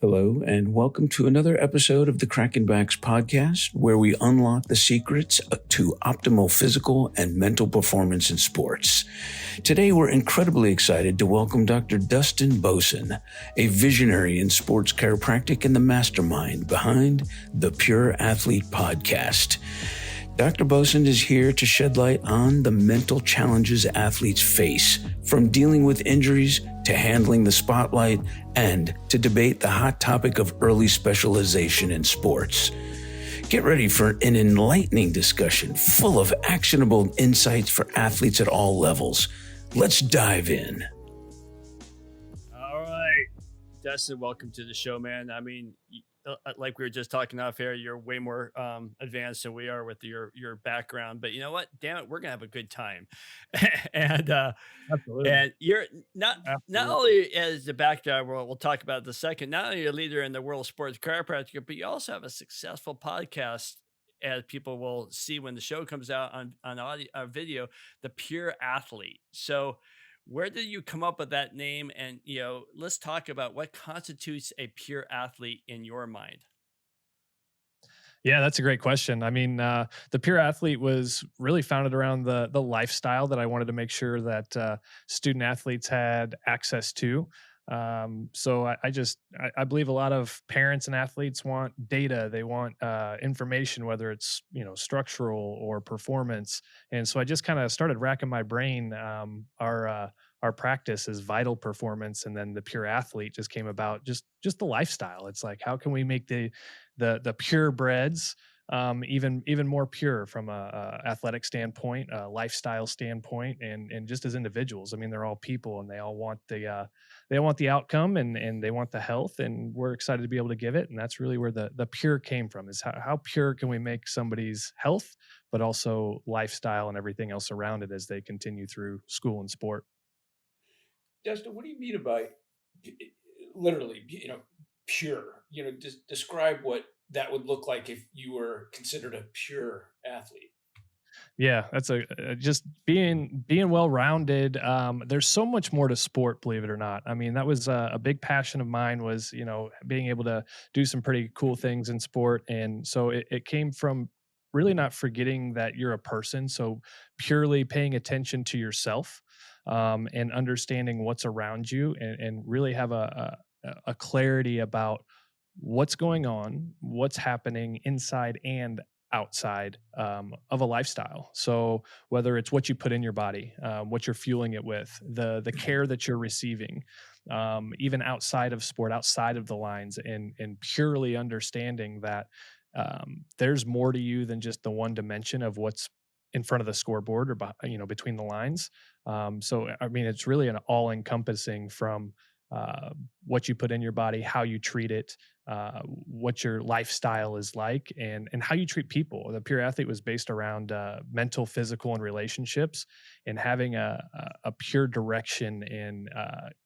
Hello, and welcome to another episode of the Crackin' Backs podcast, where we unlock the secrets to optimal physical and mental performance in sports. Today, we're incredibly excited to welcome Dr. Dustin Bosson, a visionary in sports chiropractic and the mastermind behind the Pure Athlete podcast. Dr. Bosson is here to shed light on the mental challenges athletes face, from dealing with injuries to handling the spotlight and to debate the hot topic of early specialization in sports. Get ready for an enlightening discussion full of actionable insights for athletes at all levels. Let's dive in. All right, Dustin, welcome to the show, man. I mean, like we were just talking off air, you're way more advanced than we are with your background. But you know what? Damn it, we're gonna have a good time. and Absolutely. and you're not Absolutely. only as the background, we'll talk about the second. Not only a leader in the world of sports chiropractic, but you also have a successful podcast, as people will see when the show comes out on audio, video, the Pure Athlete. So where did you come up with that name? And, let's talk about what constitutes a pure athlete in your mind. Yeah, that's a great question. I mean, the Pure Athlete was really founded around the lifestyle that I wanted to make sure that student athletes had access to. So I believe a lot of parents and athletes want data. They want information, whether it's structural or performance. And so I just kind of started racking my brain. Our practice is vital performance, and then the Pure Athlete just came about. Just the lifestyle. It's like, how can we make the purebreds even more pure from a athletic standpoint, a lifestyle standpoint, and just as individuals. I mean, they're all people, and they all want the outcome, and they want the health, and we're excited to be able to give it. And that's really where the pure came from, is how pure can we make somebody's health, but also lifestyle and everything else around it as they continue through school and sport. Dustin, what do you mean by literally, pure? Describe what that would look like if you were considered a pure athlete. Yeah, that's just being well-rounded. There's so much more to sport, believe it or not. I mean, that was a big passion of mine, was, being able to do some pretty cool things in sport. And so it came from really not forgetting that you're a person. So purely paying attention to yourself, and understanding what's around you, and really have a clarity about what's going on, what's happening inside and outside of a lifestyle. So whether it's what you put in your body, what you're fueling it with, the care that you're receiving, even outside of sport, outside of the lines, and purely understanding that there's more to you than just the one dimension of what's in front of the scoreboard, or between the lines. So I mean, it's really an all-encompassing, from what you put in your body, how you treat it, what your lifestyle is like, and how you treat people. The Pure Athlete was based around mental, physical, and relationships, and having a pure direction and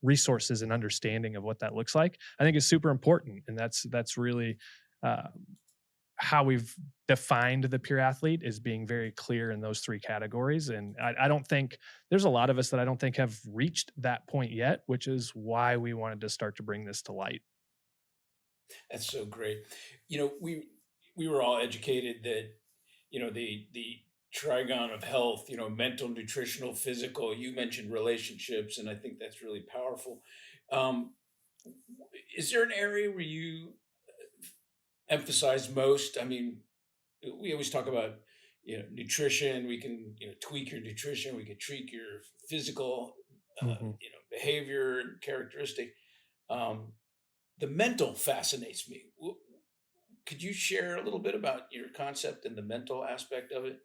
resources and understanding of what that looks like, I think, is super important. And that's really how we've defined the Pure Athlete, is being very clear in those three categories. And I don't think there's a lot of us that I don't think have reached that point yet, which is why we wanted to start to bring this to light. That's so great. We were all educated that, the trigon of health, mental, nutritional, physical. You mentioned relationships, and I think that's really powerful. Um, is there an area where you emphasize most? I mean, we always talk about, nutrition. We can, tweak your nutrition. We can tweak your physical, hmm behavior and characteristic. Um, the mental fascinates me. Could you share a little bit about your concept and the mental aspect of it?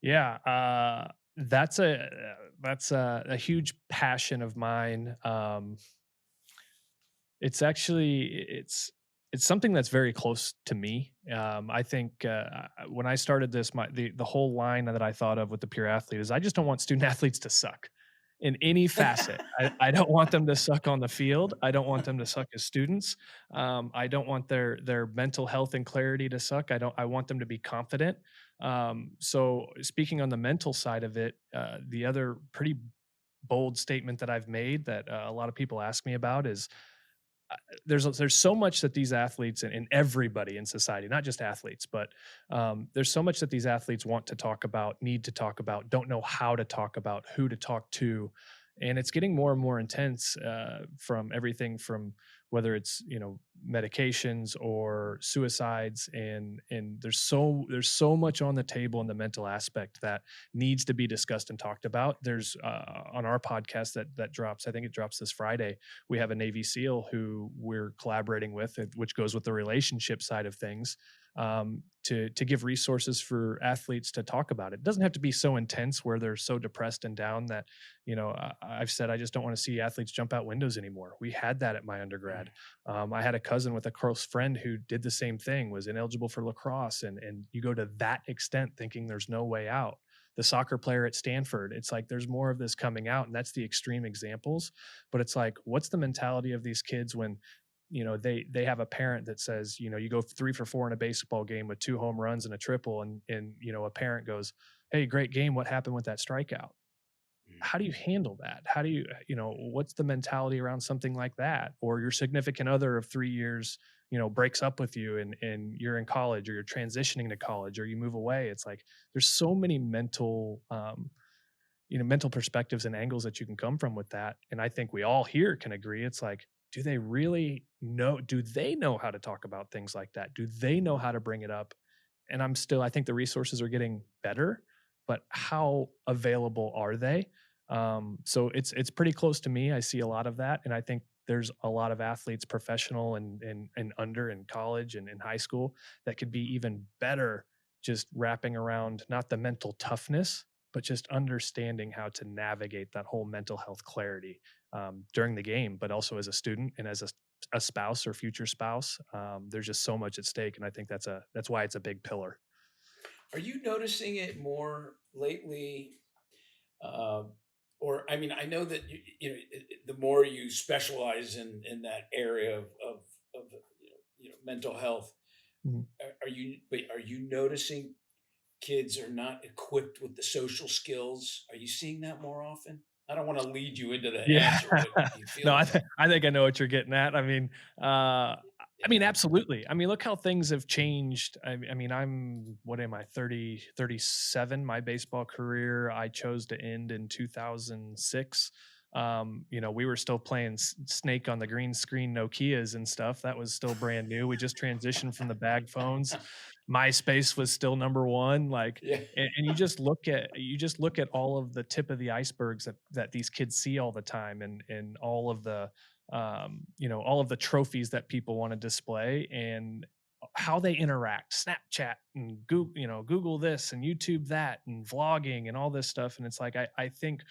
Yeah, that's a huge passion of mine. It's actually it's something that's very close to me. I think when I started this, the whole line that I thought of with the Pure Athlete is, I just don't want student athletes to suck in any facet. I don't want them to suck on the field. I don't want them to suck as students. I don't want their mental health and clarity to suck. I want them to be confident. So speaking on the mental side of it, the other pretty bold statement that I've made that a lot of people ask me about is, there's so much that these athletes and everybody in society, not just athletes, but there's so much that these athletes want to talk about, need to talk about, don't know how to talk about, who to talk to, and it's getting more and more intense, from everything from whether it's medications or suicides, and there's so much on the table in the mental aspect that needs to be discussed and talked about. There's on our podcast that drops, I think it drops this Friday, we have a Navy SEAL who we're collaborating with, which goes with the relationship side of things, to give resources for athletes to talk about it. It doesn't have to be so intense where they're so depressed and down that, I've said, I just don't want to see athletes jump out windows anymore. We had that at my undergrad. I had a cousin with a close friend who did the same thing, was ineligible for lacrosse. And you go to that extent thinking there's no way out. The soccer player at Stanford, it's like there's more of this coming out, and that's the extreme examples. But it's like, what's the mentality of these kids when they have a parent that says, you go 3 for 4 in a baseball game with 2 home runs and a triple, and a parent goes, hey, great game, what happened with that strikeout? How do you handle that? How do you, what's the mentality around something like that? Or your significant other of 3 years, breaks up with you, and you're in college, or you're transitioning to college, or you move away. It's like, there's so many mental perspectives and angles that you can come from with that. And I think we all here can agree. It's like, do they really know? Do they know how to talk about things like that? Do they know how to bring it up? And I think the resources are getting better, but how available are they? So it's pretty close to me. I see a lot of that. And I think there's a lot of athletes, professional and under in college and in high school, that could be even better, just wrapping around not the mental toughness, but just understanding how to navigate that whole mental health clarity, during the game, but also as a student and as a spouse or future spouse. There's just so much at stake. And I think that's why it's a big pillar. Are you noticing it more lately? Uh, or I mean, I know that the more you specialize in that area of mental health, Mhm. are you noticing kids are not equipped with the social skills? Are you seeing that more often? I don't want to lead you into the Yeah. answer, but do you feel No, that? I think I know what you're getting at. Yeah. Absolutely. I mean, look how things have changed. I mean, what am I, 30, 37? My baseball career, I chose to end in 2006. We were still playing Snake on the green screen Nokias and stuff. That was still brand new. We just transitioned from the bag phones. MySpace was still number one. Like, Yeah. and you just look at all of the tip of the icebergs that these kids see all the time, and all of the all of the trophies that people want to display, and how they interact, Snapchat and Google this and YouTube that and vlogging and all this stuff. And it's like, I think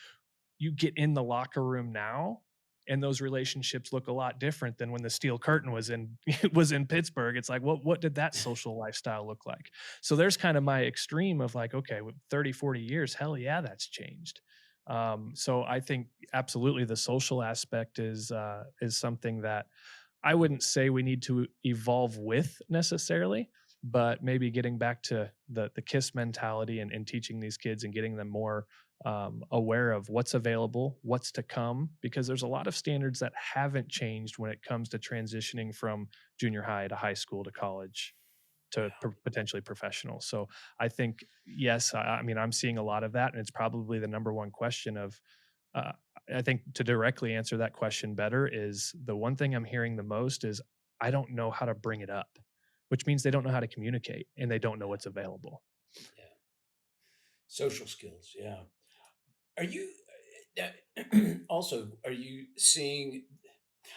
you get in the locker room now, and those relationships look a lot different than when the steel curtain was in was in Pittsburgh. It's like, what did that social lifestyle look like? So there's kind of my extreme of like, okay, with 30, 40 years, hell yeah, that's changed. So I think absolutely the social aspect is something that I wouldn't say we need to evolve with necessarily, but maybe getting back to the KISS mentality, and teaching these kids and getting them more aware of what's available, what's to come, because there's a lot of standards that haven't changed when it comes to transitioning from junior high to high school to college to potentially professional. So I think, yes, I mean, I'm seeing a lot of that, and it's probably the number one question of, uh, I think to directly answer that question better, is the one thing I'm hearing the most is, I don't know how to bring it up, which means they don't know how to communicate and they don't know what's available. Yeah. Social skills. Yeah. Are you also? Are you seeing?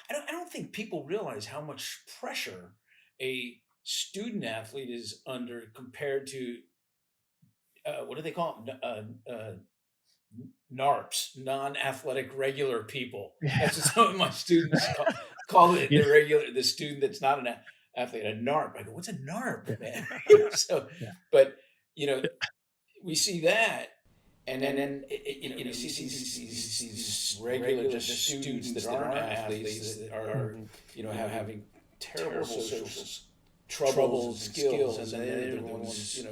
I don't think people realize how much pressure a student athlete is under compared to what do they call them? NARPs, non-athletic regular people. Yeah. That's what some of my students call it. Yeah. The student that's not an athlete, a NARP. I go, what's a Yeah. NARP, man? So, Yeah. but you know, we see that, and then we see these regular just students that aren't athletes that are Mhm. having terrible social troubles, skills, and they're the ones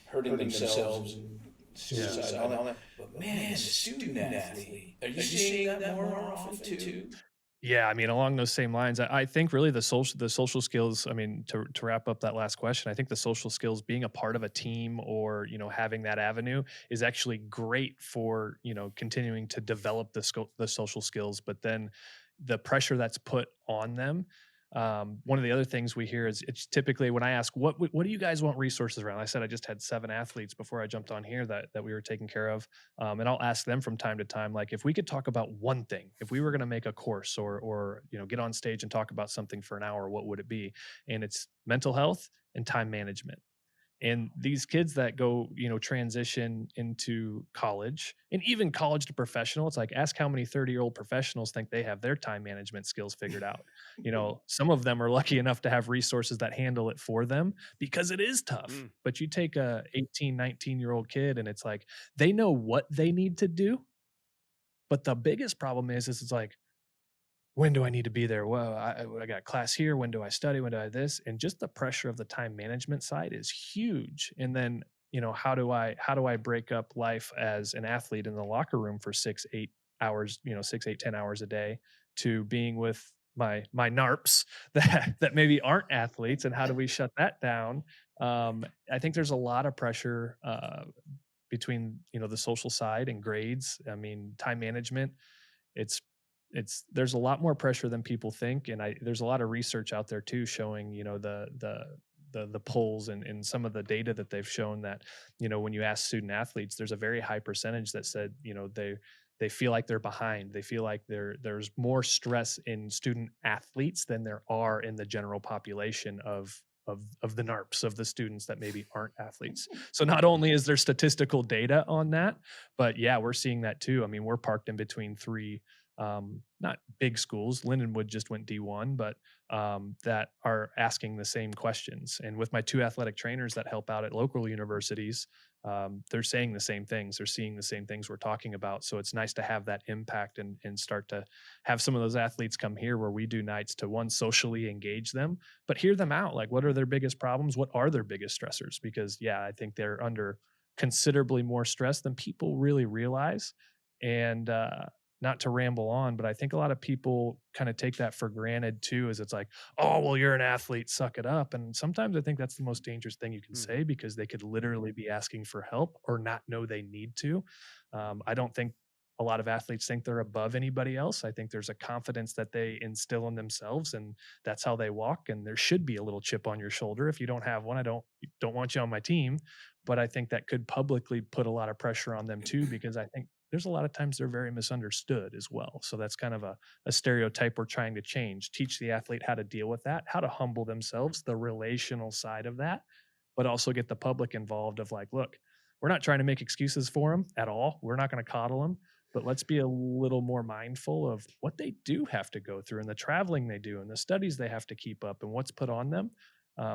hurting themselves and suicide and all that. But man, the student athlete, are you seeing that more often too? Yeah, I mean, along those same lines, I think really the social skills. I mean, to wrap up that last question, I think the social skills, being a part of a team or having that avenue is actually great for continuing to develop the social skills. But then the pressure that's put on them. One of the other things we hear is, it's typically when I ask what do you guys want resources around. I said I just had 7 athletes before I jumped on here that we were taking care of. And I'll ask them from time to time, like, if we could talk about one thing, if we were going to make a course or get on stage and talk about something for an hour, what would it be? And it's mental health and time management. And these kids that go transition into college, and even college to professional, it's like, ask how many 30-year-old professionals think they have their time management skills figured out. Some of them are lucky enough to have resources that handle it for them, because it is tough. Mm. But you take a 18, 19-year-old kid, and it's like, they know what they need to do, but the biggest problem is it's like, when do I need to be there? Well, I got class here. When do I study? When do I this? And just the pressure of the time management side is huge. And then, how do I break up life as an athlete in the locker room for 6, 8 hours, 6, 8, 10 hours a day, to being with my narps that maybe aren't athletes, and how do we shut that down? I think there's a lot of pressure between the social side and grades. I mean, time management. It's there's a lot more pressure than people think, and there's a lot of research out there too, showing the polls and some of the data that they've shown, that when you ask student athletes, there's a very high percentage that said they feel like they're behind. They feel like there's more stress in student athletes than there are in the general population of the NARPs, of the students that maybe aren't athletes. So not only is there statistical data on that, but yeah, we're seeing that too. I mean, we're parked in between three not big schools. Lindenwood just went D1, but that are asking the same questions. And with my 2 athletic trainers that help out at local universities, they're saying the same things. They're seeing the same things we're talking about. So it's nice to have that impact, and start to have some of those athletes come here, where we do nights to, one, socially engage them, but hear them out. Like, what are their biggest problems? What are their biggest stressors? Because yeah, I think they're under considerably more stress than people really realize. And not to ramble on, but I think a lot of people kind of take that for granted too, as it's like, oh, well, you're an athlete, suck it up. And sometimes I think that's the most dangerous thing you can say, because they could literally be asking for help or not know they need to. I don't think a lot of athletes think they're above anybody else. I think there's a confidence that they instill in themselves, and that's how they walk. And there should be a little chip on your shoulder. If you don't have one, I don't want you on my team. But I think that could publicly put a lot of pressure on them too, because I think there's a lot of times they're very misunderstood as well. So that's kind of a stereotype we're trying to change. Teach the athlete how to deal with that, how to humble themselves, the relational side of that, but also get the public involved of like, look, we're not trying to make excuses for them at all. We're not going to coddle them, but let's be a little more mindful of what they do have to go through, and the traveling they do, and the studies they have to keep up, and what's put on them.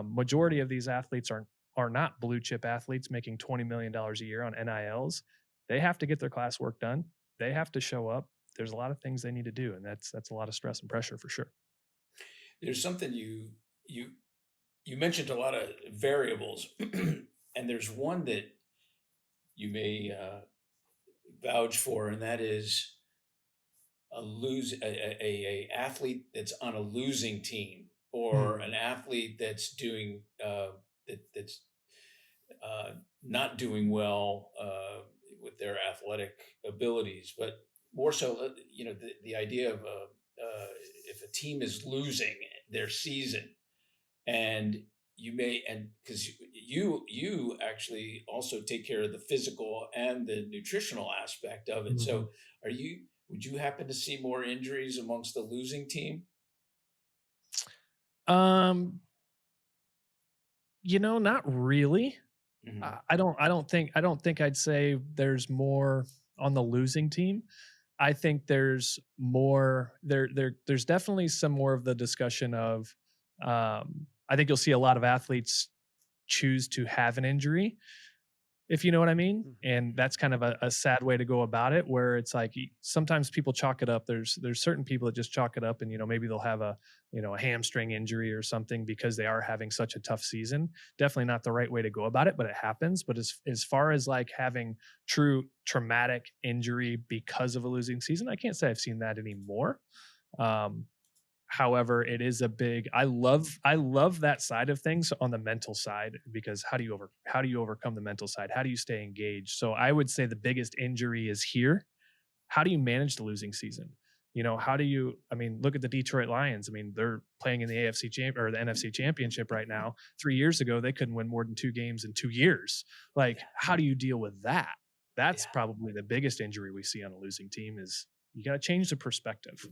Majority of these athletes are not blue chip athletes making $20 million a year on NILs. They have to get their classwork done. They have to show up. There's a lot of things they need to do, and that's a lot of stress and pressure for sure. There's something you mentioned, a lot of variables, and there's one that you may vouch for, and that is a athlete that's on a losing team, or an athlete that's doing that's not doing well with their athletic abilities, but more so, the idea of if a team is losing their season, and and because you actually also take care of the physical and the nutritional aspect of it. Mhm. So would you happen to see more injuries amongst the losing team? Um, not really. Hmm. I don't think I'd say there's more on the losing team. I think there's more there's definitely some more of the discussion of I think you'll see a lot of athletes choose to have an injury, if you know what I mean. Mhm. And that's kind of a sad way to go about it, where it's like, sometimes people chalk it up. There's certain people that just chalk it up, and maybe they'll have a hamstring injury or something because they are having such a tough season. Definitely not the right way to go about it, but it happens. But as far as like having true traumatic injury because of a losing season, I can't say I've seen that anymore. However, it is a big, I love that side of things on the mental side, because how do you overcome the mental side? How do you stay engaged? So I would say the biggest injury is here. How do you manage the losing season? How do you, I mean, look at the Detroit Lions. I mean, they're playing in the or the NFC championship right now. 3 years ago, they couldn't win more than 2 games in 2 years. Like, how do you deal with that? That's probably the biggest injury we see on a losing team, is you got to change the perspective.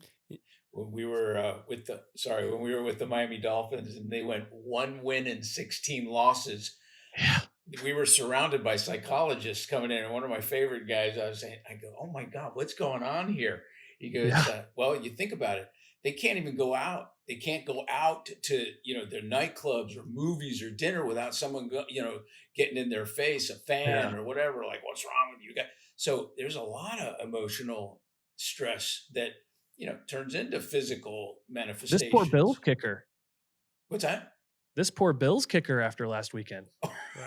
When we were when we were with the Miami Dolphins and they went 1 win and 16 losses, Yeah. we were surrounded by psychologists coming in. And one of my favorite guys, I go, oh my God, what's going on here? He goes, well, you think about it. They can't even go out. They can't go out to, their nightclubs or movies or dinner without someone, getting in their face, a fan or whatever, like, what's wrong with you guys? So there's a lot of emotional stress that, turns into physical manifestations. This poor Bills kicker. What's that? This poor Bills kicker after last weekend.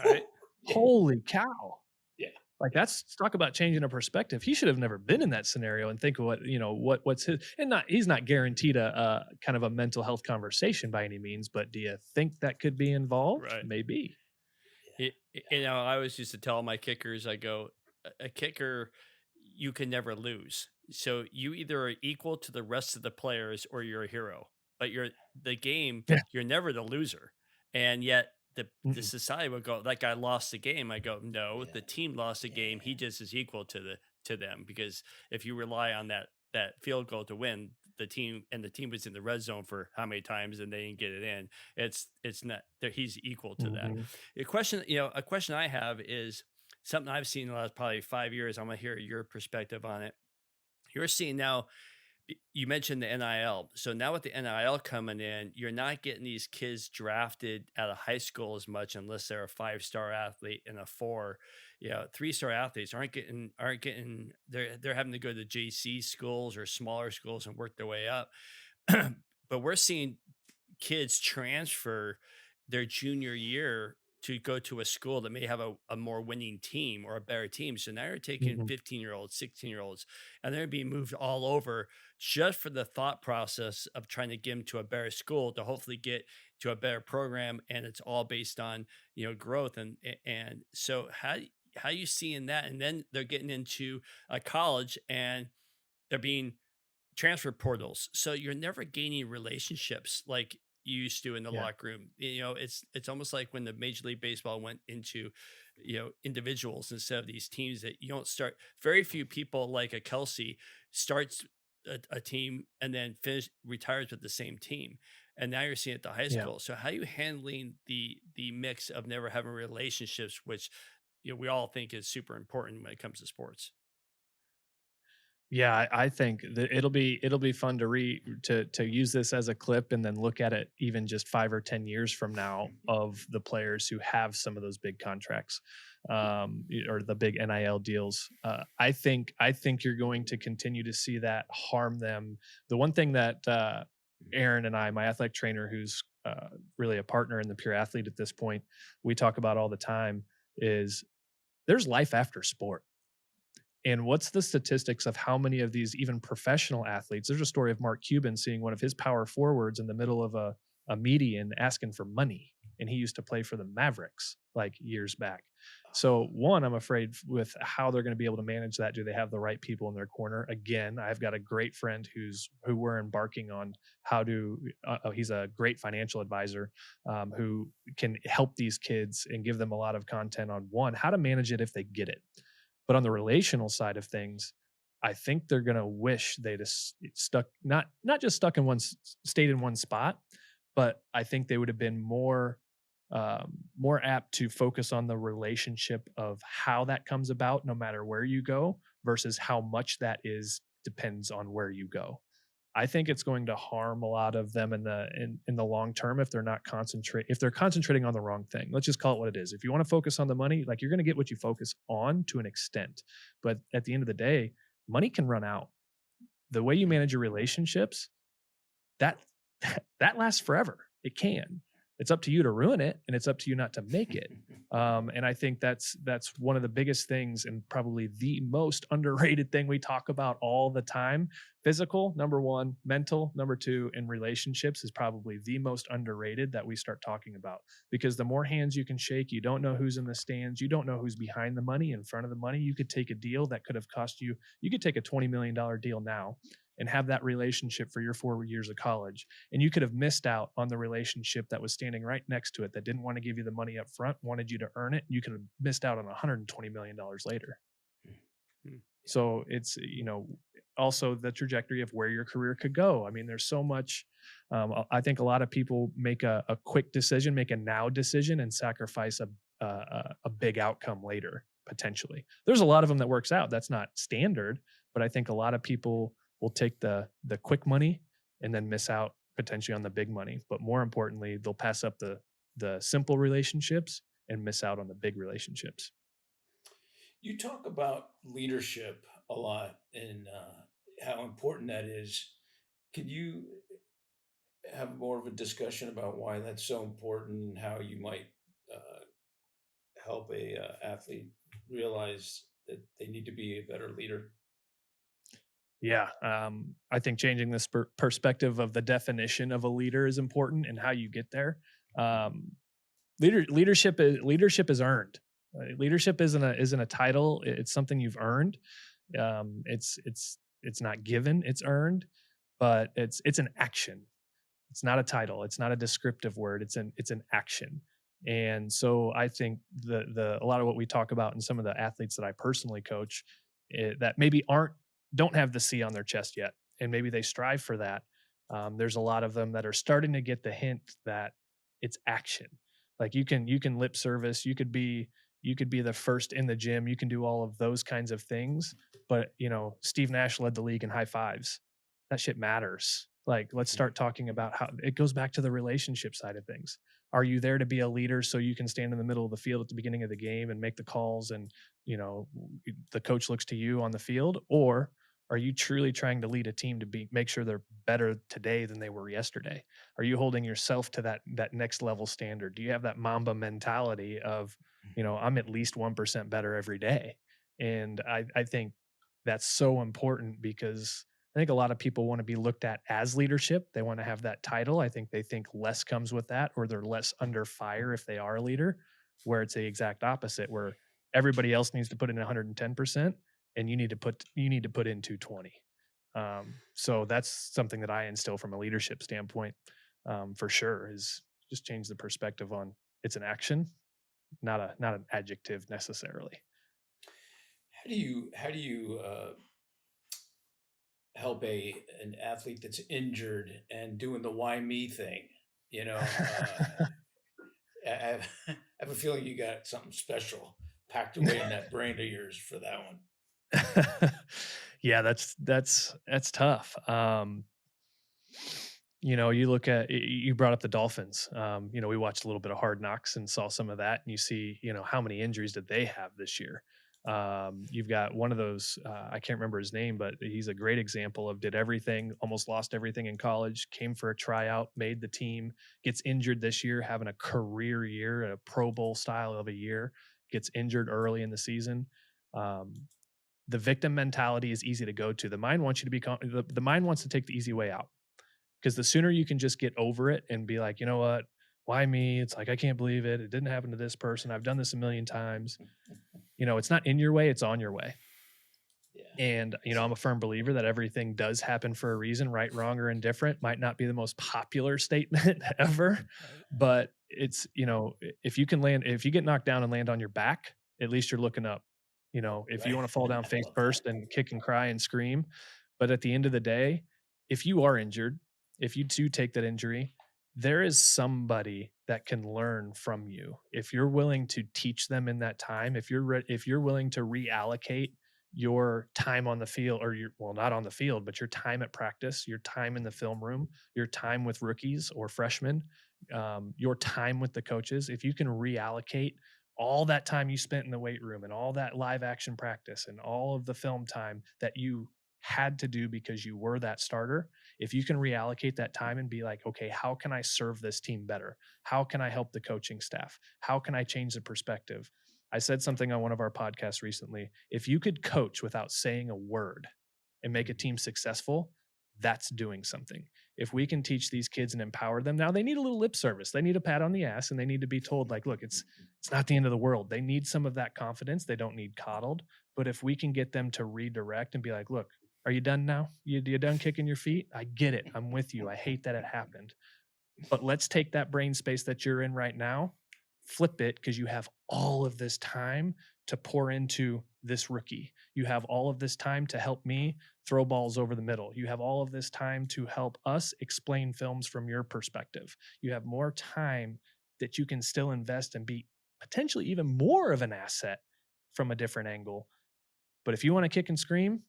Right. Holy cow. Yeah. Like, that's, talk about changing a perspective. He should have never been in that scenario, and think of what's his, and he's not guaranteed a kind of a mental health conversation by any means, but do you think that could be involved? Right. Maybe. I always used to tell my kickers, I go, a kicker, you can never lose. So you either are equal to the rest of the players or you're a hero, but the game, you're never the loser. And yet the society would go, that guy lost the game. I go, no, the team lost the game. He just is equal to them, because if you rely on that field goal to win, the team was in the red zone for how many times and they didn't get it in. It's not that he's equal to that. A question I have is something I've seen in the last probably 5 years. I'm gonna hear your perspective on it. You're seeing now, you mentioned the NIL. So now with the NIL coming in, you're not getting these kids drafted out of high school as much, unless they're a 5-star athlete and a 4. 3-star athletes aren't getting they're having to go to JC schools or smaller schools and work their way up. But we're seeing kids transfer their junior year to go to a school that may have a more winning team or a better team. So now you're taking 15-year-olds, 16-year-olds, and they're being moved all over just for the thought process of trying to get them to a better school to hopefully get to a better program. And it's all based on, growth. And so how you seeing that? And then they're getting into a college and they're being transfer portals. So you're never gaining relationships like you used to in the locker room. It's almost like when the Major League Baseball went into, individuals instead of these teams, that you don't start. Very few people like a Kelsey starts a team and then retires with the same team. And now you're seeing it at the high school. So how are you handling the mix of never having relationships, which we all think is super important when it comes to sports? Yeah, I think that it'll be fun to use this as a clip and then look at it even just 5 or 10 years from now, of the players who have some of those big contracts, or the big NIL deals. I think you're going to continue to see that harm them. The one thing that Aaron and I, my athletic trainer, who's really a partner in the Pure Athlete at this point, we talk about all the time, is there's life after sport. And what's the statistics of how many of these even professional athletes? There's a story of Mark Cuban seeing one of his power forwards in the middle of a median asking for money. And he used to play for the Mavericks like years back. So one, I'm afraid with how they're going to be able to manage that. Do they have the right people in their corner? Again, I've got a great friend who we're embarking on how to, he's a great financial advisor, who can help these kids and give them a lot of content on, one, how to manage it if they get it. But on the relational side of things, I think they're going to wish they'd have stuck, not just stuck in stayed in one spot, but I think they would have been more apt to focus on the relationship of how that comes about, no matter where you go, versus how much that depends on where you go. I think it's going to harm a lot of them in the long term if they're concentrating on the wrong thing. Let's just call it what it is. If you want to focus on the money, like, you're going to get what you focus on to an extent, but at the end of the day, money can run out. The way you manage your relationships, that lasts forever. It can. It's up to you to ruin it, and it's up to you not to make it. And I think that's one of the biggest things, and probably the most underrated thing we talk about all the time. Physical, number one; mental, number two; and relationships is probably the most underrated that we start talking about, because the more hands you can shake, you don't know who's in the stands, you don't know who's behind the money, in front of the money. You could take a deal that could have cost you, you could take a $20 million deal now and have that relationship for your 4 years of college, and you could have missed out on the relationship that was standing right next to it, that didn't want to give you the money up front, wanted you to earn it. You could have missed out on $120 million later. Hmm. So it's, also the trajectory of where your career could go. I mean, there's so much. I think a lot of people make a quick decision, make a now decision, and sacrifice a big outcome later, potentially. There's a lot of them that works out. That's not standard, but I think a lot of people will take the quick money and then miss out potentially on the big money. But more importantly, they'll pass up the simple relationships and miss out on the big relationships. You talk about leadership a lot and how important that is. Could you have more of a discussion about why that's so important and how you might uh, help a athlete realize that they need to be a better leader? Yeah, I think changing this perspective of the definition of a leader is important, and how you get there. Um, leadership is earned. Leadership isn't a title; it's something you've earned. It's not given; it's earned, but it's an action. It's not a title. It's not a descriptive word. It's an action. And so I think the a lot of what we talk about in some of the athletes that I personally coach, that maybe don't have the C on their chest yet, and maybe they strive for that. There's a lot of them that are starting to get the hint that it's action. Like you can lip service, you could be the first in the gym, you can do all of those kinds of things, but Steve Nash led the league in high fives. That shit matters. Like, let's start talking about how it goes back to the relationship side of things. Are you there to be a leader so you can stand in the middle of the field at the beginning of the game and make the calls, and you know the coach looks to you on the field? Or are you truly trying to lead a team to make sure they're better today than they were yesterday? Are you holding yourself to that next level standard? Do you have that Mamba mentality of, I'm at least 1% better every day? And I think that's so important, because I think a lot of people want to be looked at as leadership. They want to have that title. I think they think less comes with that, or they're less under fire if they are a leader, where it's the exact opposite, where everybody else needs to put in 110%, and you need to put in 220. So that's something that I instill from a leadership standpoint, for sure, is just change the perspective on it's an action, not an adjective necessarily. How do you help an athlete that's injured and doing the why me thing? You know, I have a feeling you got something special packed away in that brain of yours for that one. Yeah, that's tough. You look at you brought up the Dolphins. We watched a little bit of Hard Knocks and saw some of that, and you see, how many injuries did they have this year? You've got one of those. I can't remember his name, but he's a great example of did everything, almost lost everything in college, came for a tryout, made the team, gets injured this year, having a career year, a Pro Bowl style of a year, gets injured early in the season. Um, the victim mentality is easy to go to. The mind wants you to be the mind wants to take the easy way out, because the sooner you can just get over it and be like, you know what, why me? It's like, I can't believe it. It didn't happen to this person. I've done this a million times. It's not in your way, it's on your way. Yeah. And, I'm a firm believer that everything does happen for a reason. Right, wrong, or indifferent might not be the most popular statement ever, but it's, if you get knocked down and land on your back, at least you're looking up. If you Right. want to fall down I face love that. first and kick and cry and scream, but at the end of the day, if you are injured, if you do take that injury, there is somebody that can learn from you. If you're willing to teach them in that time, if you're willing to reallocate your time on the field, or not on the field, but your time at practice, your time in the film room, your time with rookies or freshmen, your time with the coaches, if you can reallocate all that time you spent in the weight room and all that live action practice and all of the film time that you had to do because you were that starter, if you can reallocate that time and be like, okay, how can I serve this team better? How can I help the coaching staff? How can I change the perspective? I said something on one of our podcasts recently. If you could coach without saying a word and make a team successful, that's doing something. If we can teach these kids and empower them, now they need a little lip service. They need a pat on the ass, and they need to be told, like, look, it's not the end of the world. They need some of that confidence. They don't need coddled. But if we can get them to redirect and be like, look, are you done now? You done kicking your feet? I get it. I'm with you. I hate that it happened. But let's take that brain space that you're in right now, flip it, because you have all of this time to pour into this rookie. You have all of this time to help me throw balls over the middle. You have all of this time to help us explain films from your perspective. You have more time that you can still invest and be potentially even more of an asset from a different angle. But if you want to kick and scream,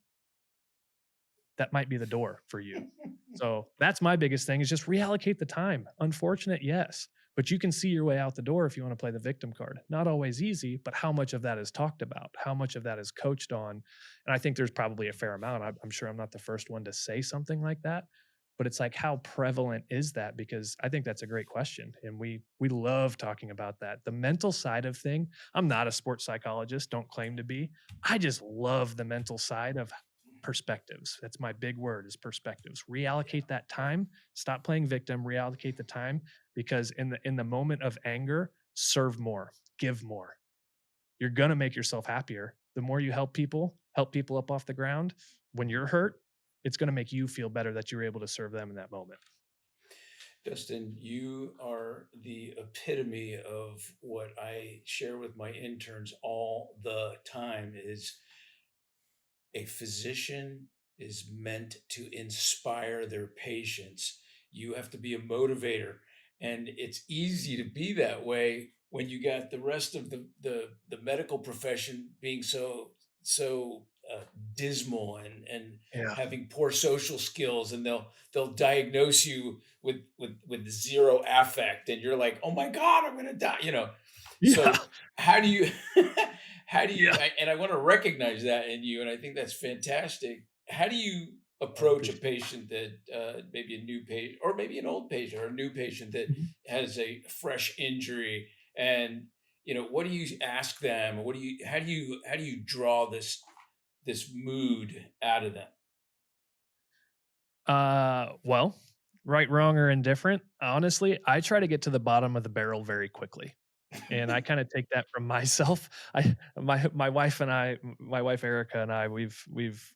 that might be the door for you. So that's my biggest thing, is just reallocate the time. Unfortunate, yes, but you can see your way out the door if you want to play the victim card. Not always easy, but how much of that is talked about? How much of that is coached on? And I think there's probably a fair amount. I'm sure I'm not the first one to say something like that, but it's like, how prevalent is that? Because I think that's a great question. And we love talking about that. The mental side of thing, I'm not a sports psychologist, don't claim to be. I just love the mental side of perspectives. That's my big word, is perspectives. Reallocate that time. Stop playing victim, reallocate the time, because in the moment of anger, serve more, give more. You're going to make yourself happier. The more you help people up off the ground, when you're hurt, it's going to make you feel better that you were able to serve them in that moment. Dustin, you are the epitome of what I share with my interns all the time. Is a physician is meant to inspire their patients. You have to be a motivator. And it's easy to be that way when you got the rest of the medical profession being so dismal and Yeah. having poor social skills, and they'll diagnose you with zero affect, and you're like, oh my God, I'm gonna die, you know. Yeah. So how do you how do you Yeah. and I want to recognize that in you, and I think that's fantastic. How do you approach a patient that maybe a new patient, or maybe an old patient, or a new patient that has a fresh injury, and what do you ask them? How do you draw this mood out of them? Well, right, wrong, or indifferent. Honestly, I try to get to the bottom of the barrel very quickly. And I kind of take that from myself. My wife and I, my wife Erica and I, we've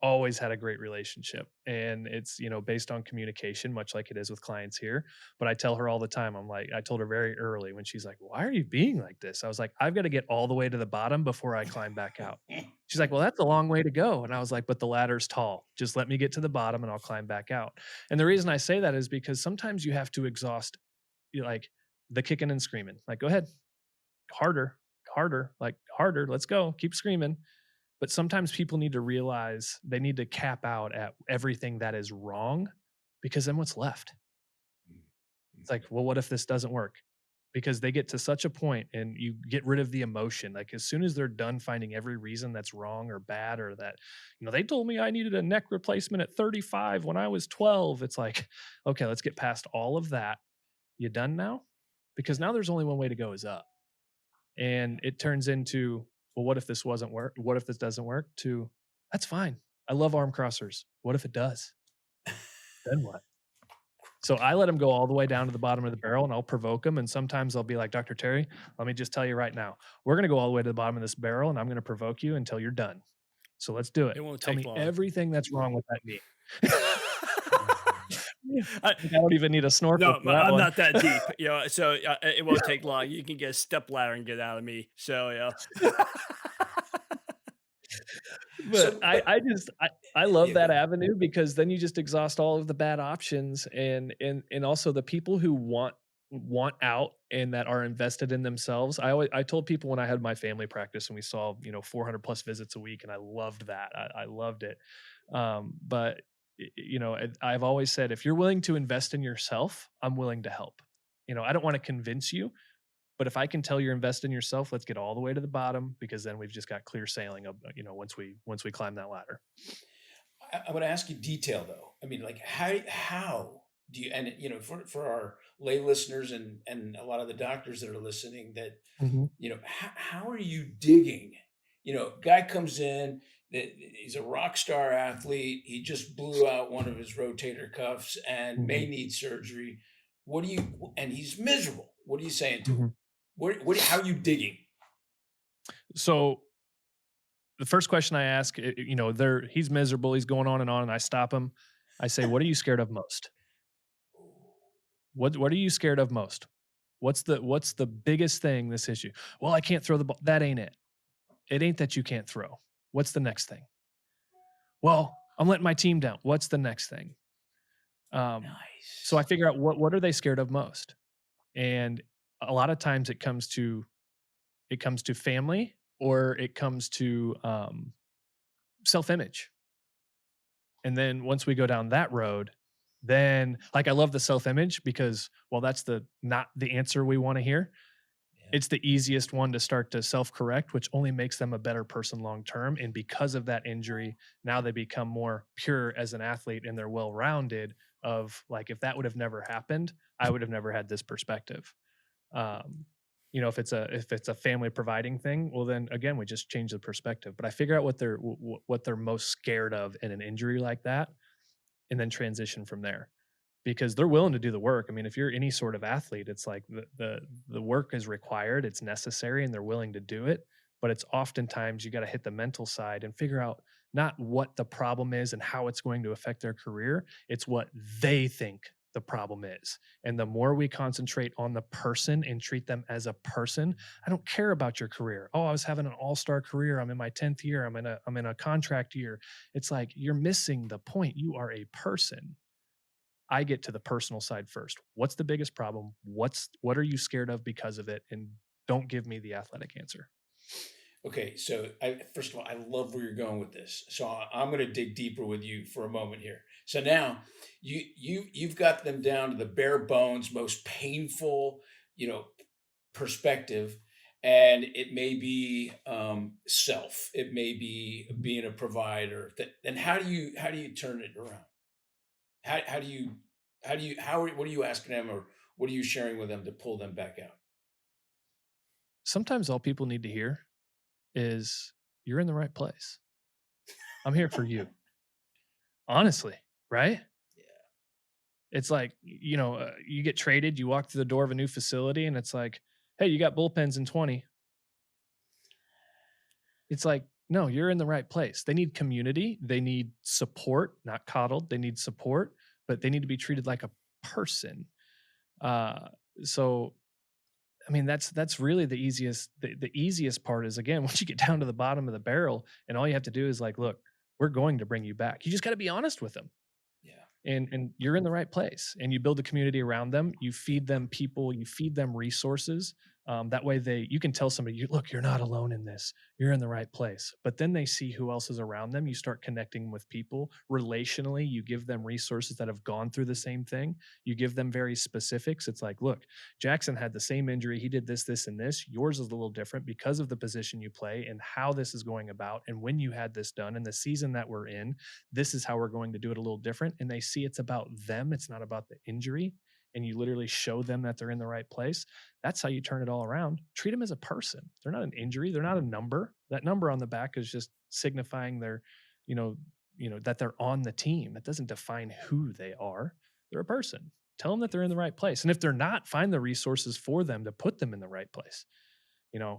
always had a great relationship, and it's based on communication, much like it is with clients here. But I tell her all the time, I told her very early when she's like, "Why are you being like this?" I was like, "I've got to get all the way to the bottom before I climb back out." She's like, "Well, that's a long way to go," and I was like, "But the ladder's tall. Just let me get to the bottom, and I'll climb back out." And the reason I say that is because sometimes you have to exhaust, like, the kicking and screaming. Like, go ahead, harder, harder, like harder. Let's go. Keep screaming. But sometimes people need to realize they need to cap out at everything that is wrong, because then what's left? It's like, well, what if this doesn't work? Because they get to such a point and you get rid of the emotion. Like, as soon as they're done finding every reason that's wrong or bad, or that, they told me I needed a neck replacement at 35 when I was 12. It's like, okay, let's get past all of that. You done now? Because now there's only one way to go, is up. And it turns into, well, what if this wasn't work? What if this doesn't work? To, that's fine. I love arm crossers. What if it does? Then what? So I let them go all the way down to the bottom of the barrel, and I'll provoke them. And sometimes I'll be like, Dr. Terry, let me just tell you right now, we're going to go all the way to the bottom of this barrel, and I'm going to provoke you until you're done. So let's do it. It won't Tell take me long. everything that's wrong with that knee. I don't even need a snorkel. No, for that I'm one. not that deep, so it won't take long. You can get a step ladder and get out of me. So, But So, I love yeah, that avenue, because then you just exhaust all of the bad options, and also the people who want out and that are invested in themselves. I told people when I had my family practice and we saw 400 plus visits a week, and I loved that. I loved it. But I've always said, if you're willing to invest in yourself, I'm willing to help. I don't want to convince you, but if I can tell you're investing in yourself, let's get all the way to the bottom, because then we've just got clear sailing of, once we climb that ladder. I'm going to ask you detail though. I mean, like how do you, and for our lay listeners and a lot of the doctors that are listening, that Mhm, how are you digging? Guy comes in, he's a rock star athlete. He just blew out one of his rotator cuffs and may mhm, need surgery. And he's miserable. What are you saying to him? mhm. How are you digging? So the first question I ask, he's miserable, he's going on, and I stop him. I say, "What are you scared of most? What are you scared of most? What's the biggest thing this issue?" "Well, I can't throw the ball." That ain't it. It ain't that you can't throw. What's the next thing? "Well, I'm letting my team down." What's the next thing? So I Nice. figure out what are they scared of most, and a lot of times it comes to family, or it comes to self image. And then once we go down that road, then like I love the self image because while that's the not the answer we want to hear, Yeah. it's the easiest one to start to self correct, which only makes them a better person long term. And because of that injury, now they become more pure as an athlete and they're well rounded. Of like, if that would have never happened, I would have never had this perspective. Um, if it's a family providing thing, well, then again, we just change the perspective. But I figure out what they're most scared of in an injury like that, and then transition from there because they're willing to do the work. I mean, if you're any sort of athlete, it's like the work is required, it's necessary, and they're willing to do it. But it's oftentimes you got to hit the mental side and figure out not what the problem is and how it's going to affect their career. It's what they think the problem is. And the more we concentrate on the person and treat them as a person, I don't care about your career. Oh, I was having an all-star career. I'm in my 10th year. I'm in a contract year. It's like you're missing the point. You are a person. I get to the personal side first. What's the biggest problem? What are you scared of because of it? And don't give me the athletic answer. Okay, so first of all, I love where you're going with this. So I'm going to dig deeper with you for a moment here. So now you've got them down to the bare bones, most painful, you know, perspective, and it may be self, it may be Mhm. being a provider. Then how do you turn it around? How do you what are you asking them, or what are you sharing with them to pull them back out? Sometimes all people need to hear is you're in the right place. I'm here for you. Honestly, right? Yeah. It's like, you get traded, you walk through the door of a new facility and it's like, "Hey, you got bullpens in 20." It's like, no, you're in the right place. They need community. They need support, not coddled. They need support, but they need to be treated like a person. Uh, so I mean, that's really the easiest part is again, once you get down to the bottom of the barrel and all you have to do is like, look, we're going to bring you back. You just got to be honest with them. Yeah. And you're in the right place and you build a community around them, you feed them people, you feed them resources. That way you can tell somebody, look, you're not alone in this, you're in the right place. But then they see who else is around them, you start connecting with people relationally, you give them resources that have gone through the same thing, you give them very specifics. It's like, look, Jackson had the same injury, he did this and this, yours is a little different because of the position you play and how this is going about and when you had this done and the season that we're in, this is how we're going to do it a little different. And they see it's about them, it's not about the injury. And you literally show them that they're in the right place. That's how you turn it all around. Treat them as a person. They're not an injury. They're not a number. That number on the back is just signifying their, you know, that they're on the team. That doesn't define who they are. They're a person. Tell them that they're in the right place. And if they're not, find the resources for them to put them in the right place.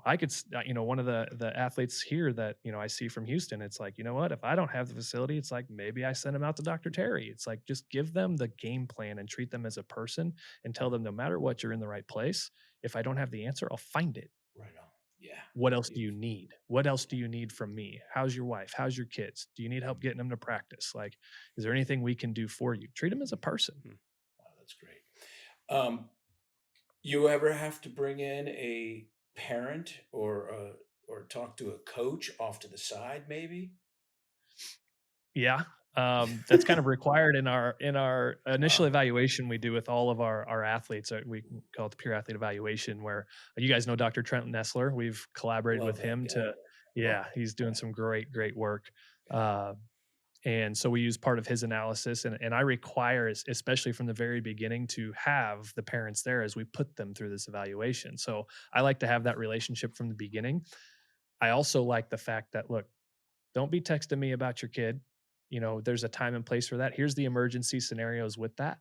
I could, one of the athletes here that, I see from Houston, it's like, you know what, if I don't have the facility, it's like, maybe I send them out to Dr. Terry. It's like, just give them the game plan and treat them as a person and tell them no matter what, you're in the right place. If I don't have the answer, I'll find it. Right on. Yeah. What else do you Beautiful. need? What else do you need from me? How's your wife? How's your kids? Do you need help getting them to practice? Like, is there anything we can do for you? Treat them as a person. Hmm. Wow, that's great. Um, you ever have to bring in a parent, or talk to a coach off to the side, maybe? Yeah, that's kind of required in our initial Wow. evaluation we do with all of our athletes. We call it the peer athlete evaluation, where you guys know Dr. Trent Nestler. We've collaborated with Love that him guy. to, Love yeah, that he's doing some great work. Uh, And so we use part of his analysis, and I require, especially from the very beginning, to have the parents there as we put them through this evaluation. So I like to have that relationship from the beginning. I also like the fact that, look, don't be texting me about your kid. There's a time and place for that. Here's the emergency scenarios with that.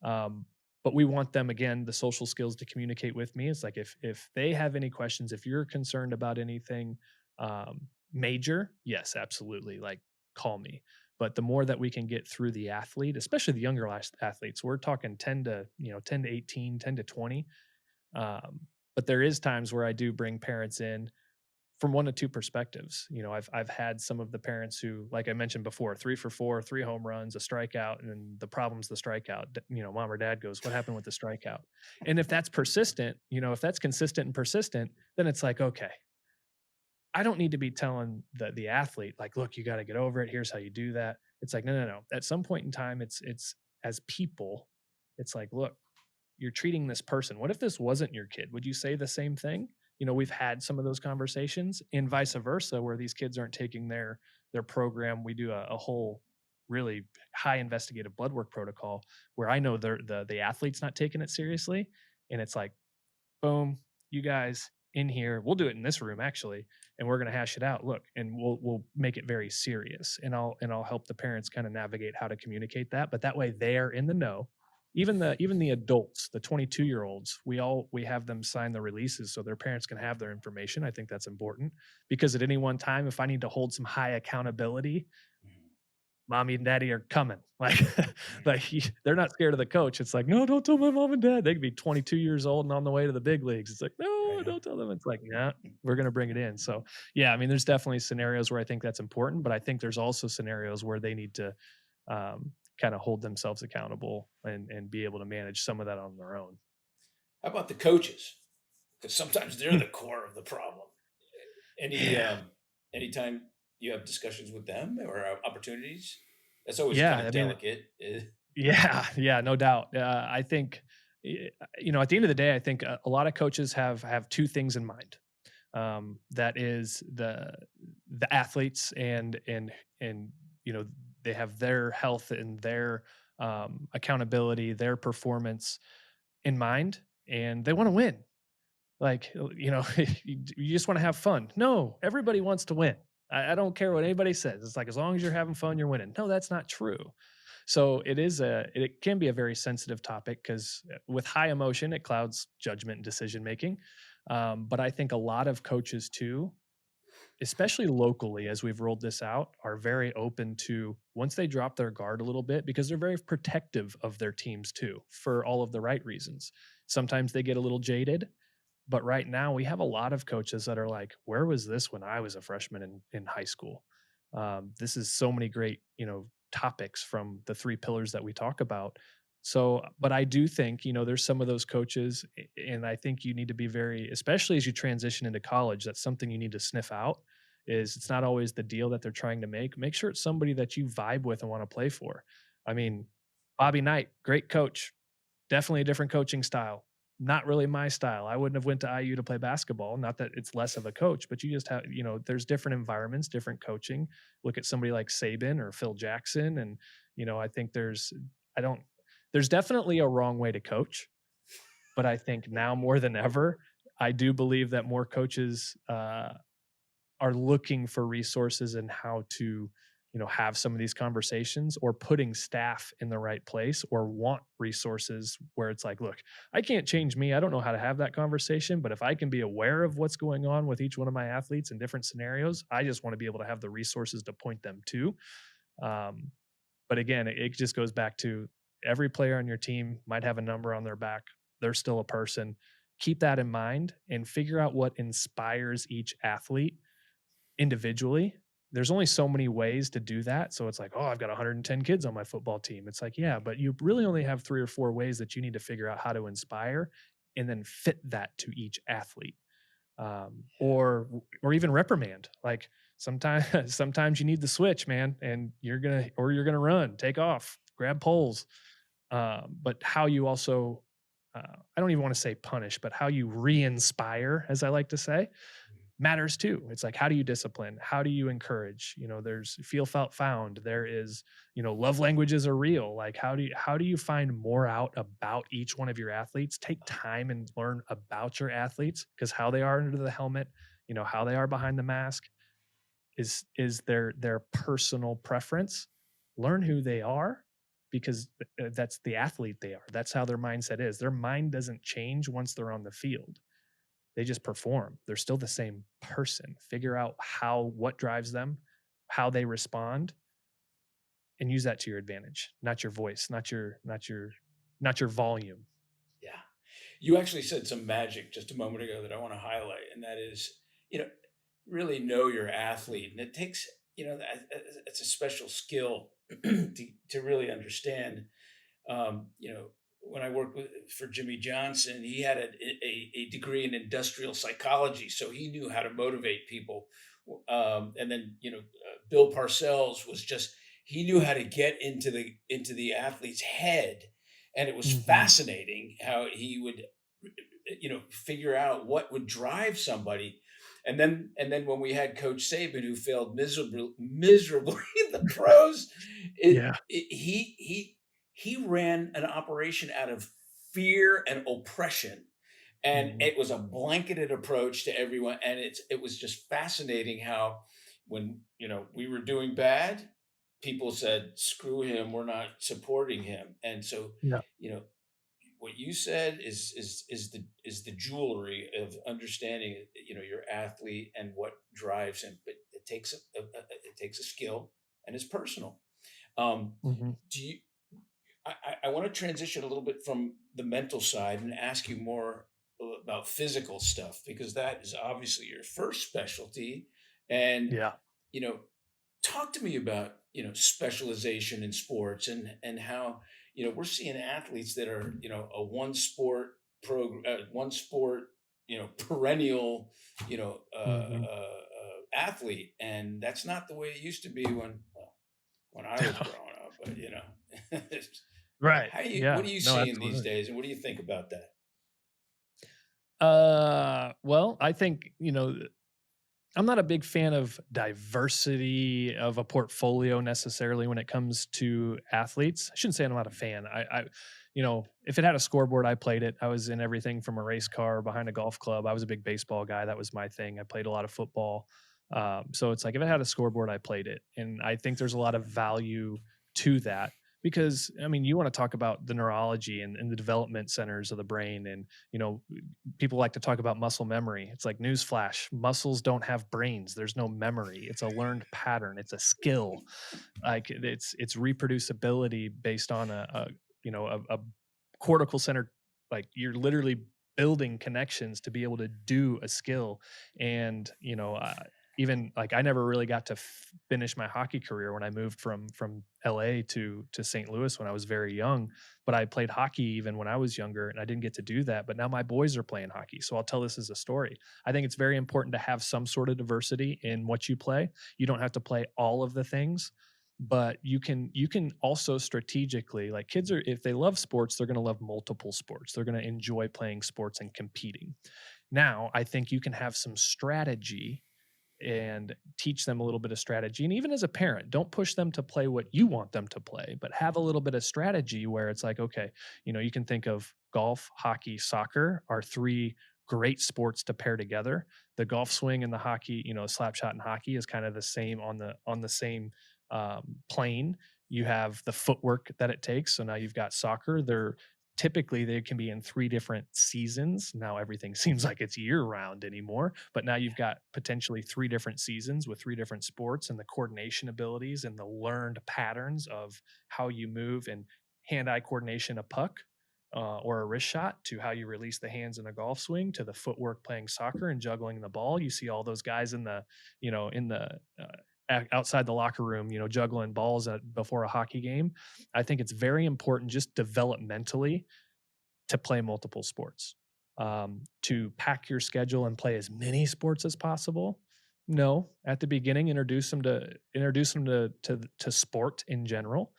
Um, but we want them, again, the social skills to communicate with me. It's like, if they have any questions, if you're concerned about anything major, yes, absolutely, like, call me. But the more that we can get through the athlete, especially the younger athletes, we're talking 10 to 18, 10 to 20. Um, but there is times where I do bring parents in from one to two perspectives. I've had some of the parents who, like I mentioned before, 3 for 4, 3 home runs, a strikeout, and the problem's the strikeout. Mom or dad goes, "What happened with the strikeout?" And if that's persistent, if that's consistent and persistent, then it's like, okay, I don't need to be telling the athlete, like, "Look, you got to get over it. Here's how you do that." It's like, no, no, no. At some point in time, it's as people, it's like, look, you're treating this person. What if this wasn't your kid? Would you say the same thing? We've had some of those conversations, and vice versa, where these kids aren't taking their program. We do a whole really high investigative blood work protocol where I know the athlete's not taking it seriously, and it's like, boom, you guys in here, we'll do it in this room actually, and we're going to hash it out. Look, and we'll make it very serious, and I'll help the parents kind of navigate how to communicate that, but that way they're in the know. Even the adults, the 22-year-olds, we have them sign the releases so their parents can have their information. I think that's important, because at any one time, if I need to hold some high accountability, mommy and daddy are coming. Like, they're not scared of the coach. It's like, no, don't tell my mom and dad. They could be 22 years old and on the way to the big leagues. It's like, no, don't tell them. It's like, yeah, we're going to bring it in. So yeah, I mean, there's definitely scenarios where I think that's important, but I think there's also scenarios where they need to kind of hold themselves accountable and be able to manage some of that on their own. How about the coaches? Because sometimes they're the core of the problem. Yeah. Anytime you have discussions with them or opportunities, that's always Yeah. kind I of mean, delicate. yeah, no doubt. I think, at the end of the day, I think a lot of coaches have two things in mind. That is the athletes and they have their health and their accountability, their performance in mind, and they want to win. Like, you just want to have fun. No, everybody wants to win. I don't care what anybody says. It's like, as long as you're having fun, you're winning. No, that's not true. So it can be a very sensitive topic, because with high emotion, it clouds judgment and decision making. But I think a lot of coaches too, especially locally, as we've rolled this out, are very open to, once they drop their guard a little bit, because they're very protective of their teams too, for all of the right reasons. Sometimes they get a little jaded, but right now we have a lot of coaches that are like, where was this when I was a freshman in high school? This is so many great, topics from the three pillars that we talk about. So, but I do think, there's some of those coaches, and I think you need to be very, especially as you transition into college, that's something you need to sniff out. Is it's not always the deal that they're trying to make. Make sure it's somebody that you vibe with and want to play for. I mean, Bobby Knight, great coach, definitely a different coaching style. Not really my style. I wouldn't have went to IU to play basketball. Not that it's less of a coach, but you just have, there's different environments, different coaching. Look at somebody like Saban or Phil Jackson. And, I think I don't, there's definitely a wrong way to coach, but I think now more than ever, I do believe that more coaches are looking for resources and how to, have some of these conversations, or putting staff in the right place, or want resources where it's like, look, I can't change me. I don't know how to have that conversation, but if I can be aware of what's going on with each one of my athletes in different scenarios, I just want to be able to have the resources to point them to. But again, it just goes back to, every player on your team might have a number on their back. They're still a person. Keep that in mind and figure out what inspires each athlete individually. There's only so many ways to do that. So it's like, oh, I've got 110 kids on my football team. It's like, yeah, but you really only have 3 or 4 ways that you need to figure out how to inspire, and then fit that to each athlete. Or even reprimand. Like, sometimes you need the switch, man, and you're gonna run, take off, grab poles. But how you also, I don't even want to say punish, but how you re-inspire, as I like to say, matters too. It's like, how do you discipline? How do you encourage? There's feel, felt, found. There is, love languages are real. Like, how do you find more out about each one of your athletes? Take time and learn about your athletes, because how they are under the helmet, how they are behind the mask is their personal preference. Learn who they are, because that's the athlete they are. That's how their mindset is. Their mind doesn't change once they're on the field. They just perform. They're still the same person. Figure out what drives them, how they respond, and use that to your advantage, not your voice, not your volume. Yeah. You actually said some magic just a moment ago that I want to highlight, and that is, really know your athlete. And it takes, it's a special skill to really understand. When I worked for Jimmy Johnson, he had a degree in industrial psychology, so he knew how to motivate people. And then, Bill Parcells was he knew how to get into the athlete's head, and it was fascinating how he would, figure out what would drive somebody. And then when we had Coach Saban, who failed miserably in the pros, he ran an operation out of fear and oppression, and it was a blanketed approach to everyone. And it was just fascinating how, when we were doing bad, people said, "Screw him, we're not supporting him." And so, what you said is the jewelry of understanding, your athlete and what drives him. But it takes a skill, and it's personal. Do you? I want to transition a little bit from the mental side and ask you more about physical stuff, because that is obviously your first specialty. And talk to me about specialization in sports, and how we're seeing athletes that are a one sport perennial athlete, and that's not the way it used to be when I was growing up. But Right. what are you seeing these days, and what do you think about that? Well, I think, I'm not a big fan of diversity of a portfolio necessarily when it comes to athletes. I shouldn't say I'm not a fan. If it had a scoreboard, I played it. I was in everything from a race car behind a golf club. I was a big baseball guy. That was my thing. I played a lot of football. So it's like, if it had a scoreboard, I played it. And I think there's a lot of value to that, because you want to talk about the neurology and the development centers of the brain. And, people like to talk about muscle memory. It's like, newsflash, muscles don't have brains. There's no memory. It's a learned pattern. It's a skill. Like, it's reproducibility based on a cortical center. Like, you're literally building connections to be able to do a skill. And, even like, I never really got to finish my hockey career when I moved from LA to St. Louis when I was very young, but I played hockey even when I was younger, and I didn't get to do that. But now my boys are playing hockey, so I'll tell this as a story. I think it's very important to have some sort of diversity in what you play. You don't have to play all of the things, but you can also strategically, like, kids are, if they love sports, they're going to love multiple sports. They're going to enjoy playing sports and competing. Now, I think you can have some strategy and teach them a little bit of strategy. And even as a parent, don't push them to play what you want them to play, but have a little bit of strategy where it's like, okay, you can think of golf, hockey, soccer are three great sports to pair together. The golf swing and the hockey, slap shot and hockey is kind of the same on the same plane. You have the footwork that it takes. So now you've got soccer. Typically they can be in 3 different seasons. Now everything seems like it's year round anymore, but now you've got potentially 3 different seasons with 3 different sports, and the coordination abilities and the learned patterns of how you move and hand-eye coordination, a puck or a wrist shot, to how you release the hands in a golf swing, to the footwork playing soccer and juggling the ball. You see all those guys in the outside the locker room, juggling balls before a hockey game. I think it's very important, just developmentally, to play multiple sports, to pack your schedule and play as many sports as possible. No, at the beginning, introduce them to sport in general.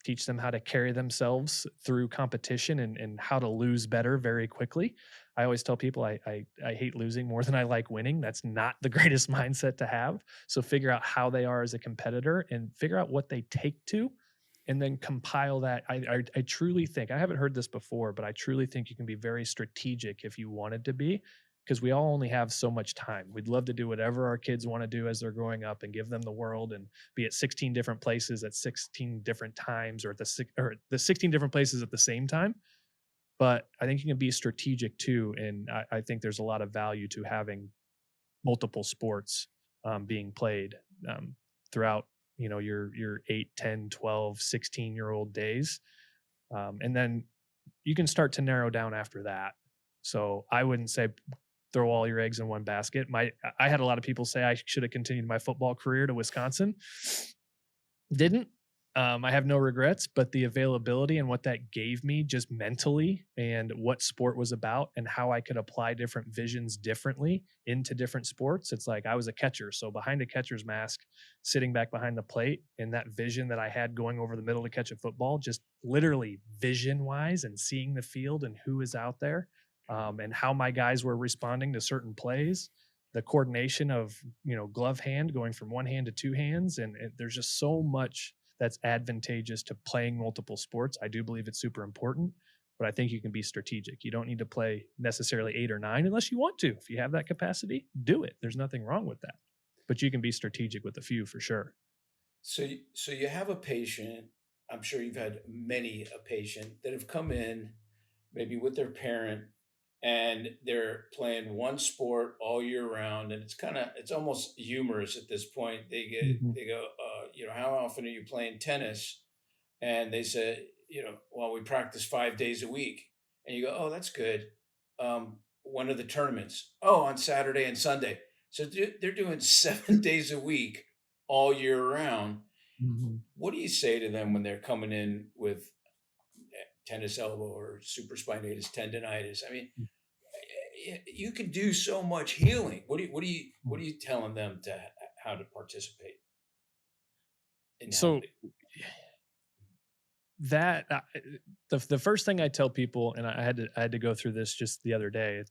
teach them how to carry themselves through competition and how to lose better very quickly. I always tell people I hate losing more than I like winning. That's not the greatest mindset to have. So figure out how they are as a competitor and figure out what they take to, and then compile that. I truly think, I haven't heard this before, but I truly think you can be very strategic if you wanted to be, because we all only have so much time. We'd love to do whatever our kids want to do as they're growing up and give them the world and be at 16 different places at 16 different times, or the 16 different places at the same time. But I think you can be strategic too. And I think there's a lot of value to having multiple sports being played throughout, your 8, 10, 12, 16-year-old days. And then you can start to narrow down after that. So I wouldn't say throw all your eggs in one basket. I had a lot of people say I should have continued my football career to Wisconsin. Didn't. I have no regrets, but the availability and what that gave me just mentally, and what sport was about and how I could apply different visions differently into different sports. It's like I was a catcher. So behind a catcher's mask, sitting back behind the plate, and that vision that I had going over the middle to catch a football, just literally vision wise and seeing the field and who is out there, and how my guys were responding to certain plays, the coordination of, glove hand going from one hand to two hands. And there's just so much that's advantageous to playing multiple sports. I do believe it's super important, but I think you can be strategic. You don't need to play necessarily 8 or 9 unless you want to. If you have that capacity, do it. There's nothing wrong with that, but you can be strategic with a few for sure. So you have a patient. I'm sure you've had many a patient that have come in, maybe with their parent, and they're playing one sport all year round, and it's almost humorous at this point. Mhm. They go, how often are you playing tennis? And they say, well, we practice 5 days a week. And you go, oh, that's good. When are the tournaments? Oh, on Saturday and Sunday. So they're doing 7 days a week all year round. Mhm. What do you say to them when they're coming in with tennis elbow or supraspinatus tendonitis? I mean, you can do so much healing. What are you telling them to how to participate in So helping? that the first thing I tell people, and I had to go through this just the other day,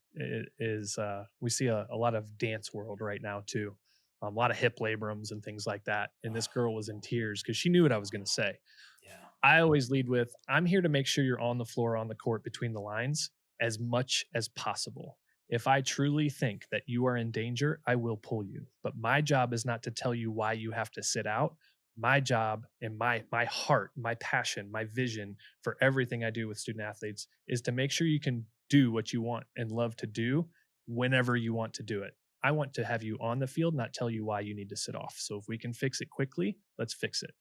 is we see a lot of dance world right now too, a lot of hip labrums and things like that. And this girl was in tears because she knew what I was going to say. Yeah. I always lead with, I'm here to make sure you're on the floor, on the court, between the lines as much as possible. If I truly think that you are in danger, I will pull you. But my job is not to tell you why you have to sit out. My job and my heart, my passion, my vision for everything I do with student athletes is to make sure you can do what you want and love to do whenever you want to do it. I want to have you on the field, not tell you why you need to sit off. So if we can fix it quickly, let's fix it.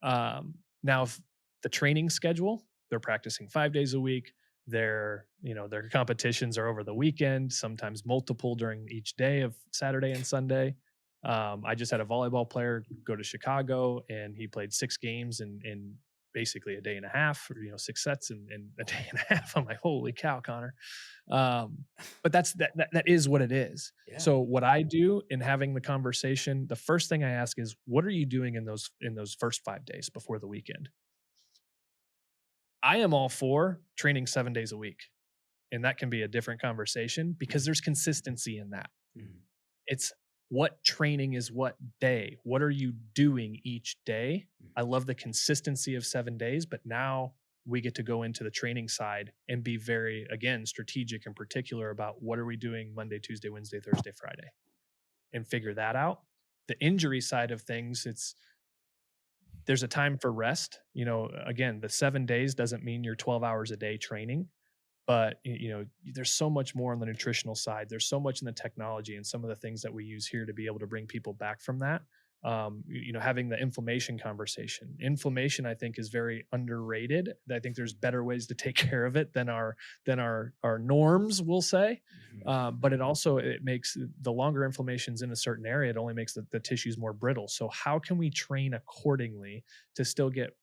Now, if the training schedule, they're practicing 5 days a week. Their competitions are over the weekend, sometimes multiple during each day of Saturday and Sunday. I just had a volleyball player go to Chicago, and he played 6 games in basically a day and a half, or 6 sets in a day and a half. I'm like, holy cow, Connor. But that is what it is. Yeah. So what I do in having the conversation, the first thing I ask is, what are you doing in those first 5 days before the weekend? I am all for training 7 days a week. And that can be a different conversation because there's consistency in that. Mhm. It's what training is what day. What are you doing each day? I love the consistency of 7 days, but now we get to go into the training side and be very, again, strategic and particular about what are we doing Monday, Tuesday, Wednesday, Thursday, Friday, and figure that out. The injury side of things, there's a time for rest. Again, the 7 days doesn't mean you're 12 hours a day training, but there's so much more on the nutritional side. There's so much in the technology and some of the things that we use here to be able to bring people back from that. Having the inflammation conversation. Inflammation, I think, is very underrated. I think there's better ways to take care of it than our norms, we'll say. But it makes the longer inflammation's in a certain area, it only makes the tissues more brittle. So how can we train accordingly to still get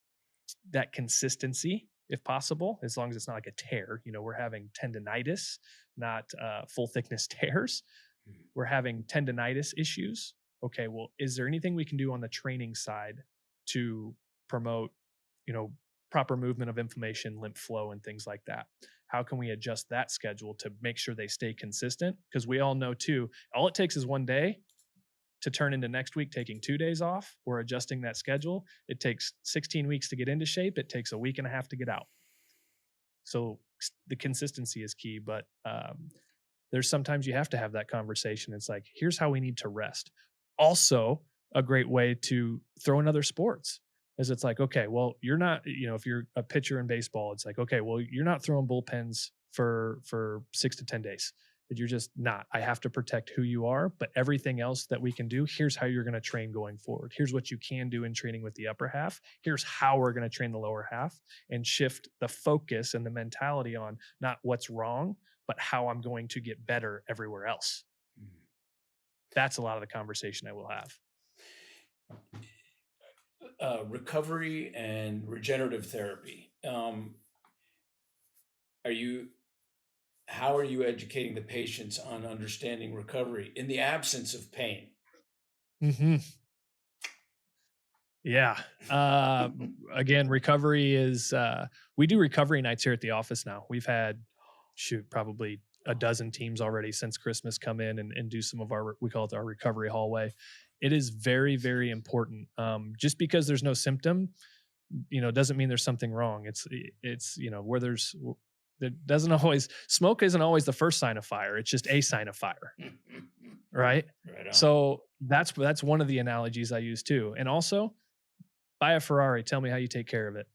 that consistency, if possible, as long as it's not like a tear? We're having tendonitis, not full thickness tears. We're having tendonitis issues. Okay, well, is there anything we can do on the training side to promote proper movement of inflammation, lymph flow, and things like that. How can we adjust that schedule to make sure they stay consistent? Because we all know too, all it takes is one day to turn into next week taking 2 days off or adjusting that schedule. It takes 16 weeks to get into shape. It takes a week and a half to get out. So the consistency is key, but there's sometimes you have to have that conversation. It's like, here's how we need to rest. Also, a great way to throw in other sports is it's like, okay, well, you're not, if you're a pitcher in baseball, it's like, okay, well, you're not throwing bullpens for 6 to 10 days. You're just not. I have to protect who you are, but everything else that we can do, here's how you're going to train going forward. Here's what you can do in training with the upper half. Here's how we're going to train the lower half, and shift the focus and the mentality on not what's wrong, but how I'm going to get better everywhere else. That's a lot of the conversation I will have. Recovery and regenerative therapy. How are you educating the patients on understanding recovery in the absence of pain? Mm-hmm. Yeah. Again, recovery is, we do recovery nights here at the office now. We've had, probably a dozen teams already since Christmas come in and do some of we call it our recovery hallway. It is very, very important. Just because there's no symptom, doesn't mean there's something wrong. It's, where smoke isn't always the first sign of fire. It's just a sign of fire. Right. So that's one of the analogies I use too. And also, buy a Ferrari. Tell me how you take care of it.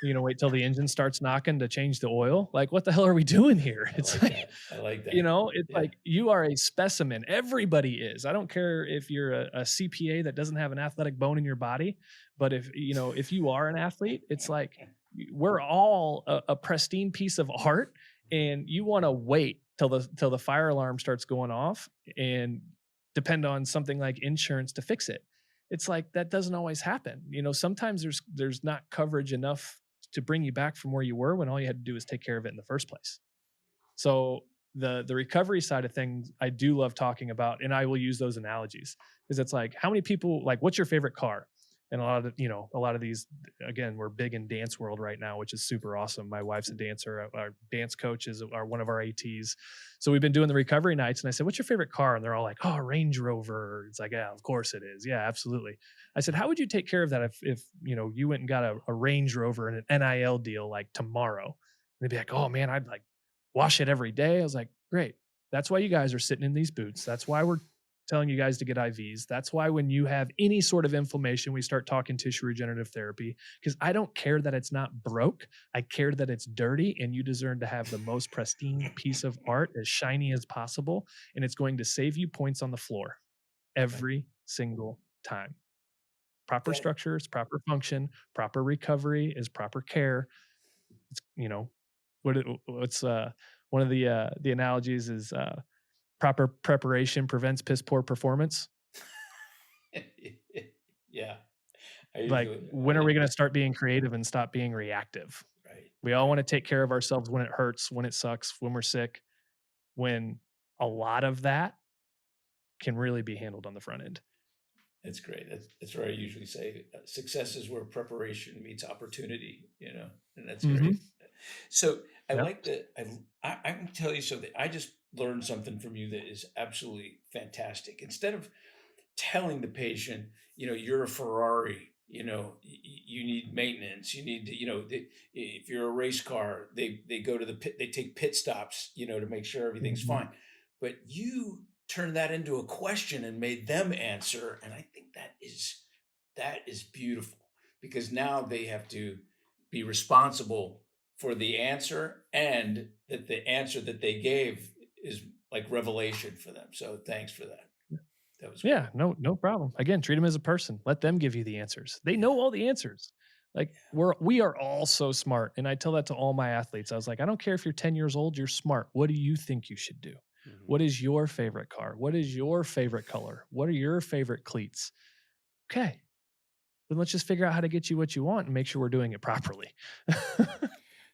Wait till the engine starts knocking to change the oil. Like, what the hell are we doing here? It's I like that. It's like, you are a specimen. Everybody is. I don't care if you're a CPA that doesn't have an athletic bone in your body, but if you are an athlete, it's like, we're all a pristine piece of art, and you want to wait till the fire alarm starts going off and depend on something like insurance to fix it. It's like, that doesn't always happen. Sometimes there's not coverage enough to bring you back from where you were when all you had to do was take care of it in the first place. So the recovery side of things, I do love talking about, and I will use those analogies, because it's like, how many people, like, what's your favorite car? And a lot of these, again, we're big in dance world right now, which is super awesome. My wife's a dancer. Our dance coach is one of our ATs. So we've been doing the recovery nights, and I said, what's your favorite car? And they're all like, oh, Range Rover. It's like, yeah, of course it is. Yeah, absolutely. I said, how would you take care of that if you went and got a Range Rover and an NIL deal like tomorrow? And they'd be like, oh man, I'd like wash it every day. I was like, great. That's why you guys are sitting in these boots. That's why we're telling you guys to get IVs. That's why when you have any sort of inflammation, we start talking tissue regenerative therapy, because I don't care that it's not broke. I care that it's dirty, and you deserve to have the most pristine piece of art, as shiny as possible. And it's going to save you points on the floor every single time. Proper structure is proper function. Proper recovery is proper care. It's, what's one of the analogies is, proper preparation prevents piss poor performance. Yeah. Like, when are we going to start being creative and stop being reactive? Right. We all want to take care of ourselves when it hurts, when it sucks, when we're sick, when a lot of that can really be handled on the front end. That's great. That's where I usually say success is where preparation meets opportunity, and that's great. So I like that. I can tell you something. I just learned something from you that is absolutely fantastic. Instead of telling the patient, you're a Ferrari, you need maintenance, you need to, if you're a race car, they go to the pit, they take pit stops, to make sure everything's fine. But you turned that into a question and made them answer. And I think that is beautiful, because now they have to be responsible for the answer, and that the answer that they gave is like revelation for them. So thanks for that. That was great. No problem. Again, treat them as a person. Let them give you the answers. They know all the answers. Like, we are all so smart. And I tell that to all my athletes. I was like, I don't care if you're 10 years old, you're smart. What do you think you should do? What is your favorite car? What is your favorite color? What are your favorite cleats? Okay. Then let's just figure out how to get you what you want and make sure we're doing it properly.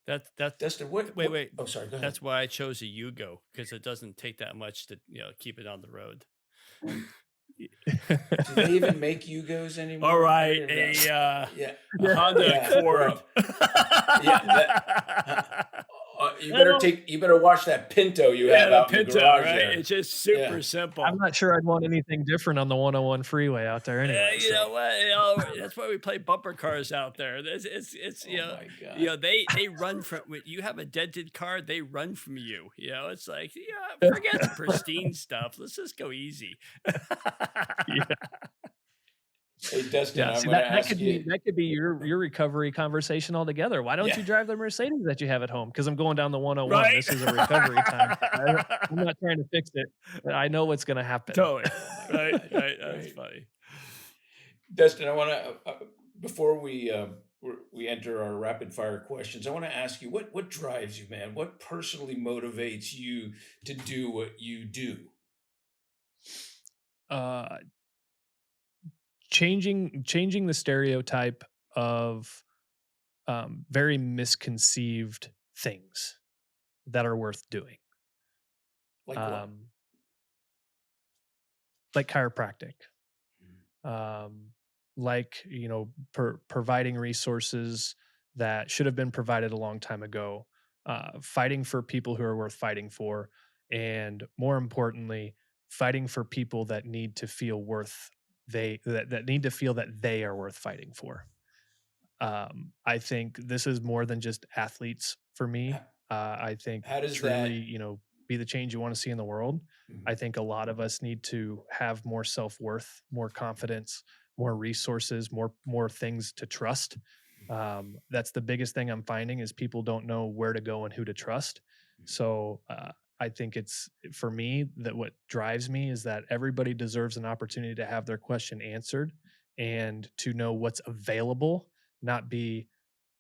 That's Dustin, wait. Oh, sorry. Go ahead. That's why I chose a Yugo, because it doesn't take that much to keep it on the road. Do they even make Yugos anymore? All right, Yeah, a Honda yeah, Accord. Yeah, you better watch that Pinto you have The out in the Pinto, garage right? there. It's just Yeah. super simple. I'm not sure I'd want anything different on the 101 freeway out there anyway. You know what? That's why we play bumper cars out there. It's Oh my God. they run from when you have a dented car, they run from you. It's like, forget the pristine stuff. Let's just go easy. Yeah. Hey, Dustin, Yeah, I'm see going to that ask you. that could be your recovery conversation altogether. Why don't Yeah. you drive the Mercedes that you have at home? Because I'm going down the 101. Right? This is a recovery time. I'm not trying to fix it. I know what's going to happen. Totally. Oh my Right. God, That's right. funny. Dustin, I want to before we enter our rapid fire questions, I want to ask you what drives you, man. What personally motivates you to do what you do? Uh, changing the stereotype of very misconceived things that are worth doing. Like what? Like chiropractic. Like, providing resources that should have been provided a long time ago, fighting for people who are worth fighting for, and more importantly, fighting for people that need to feel that need to feel that they are worth fighting for. I think this is more than just athletes for me. H- I think How does truly, that? be the change you want to see in the world. Mhm. I think a lot of us need to have more self-worth, more confidence, more resources, more things to trust. That's the biggest thing I'm finding is people don't know where to go and who to trust. So I think it's for me that what drives me is that everybody deserves an opportunity to have their question answered and to know what's available, not be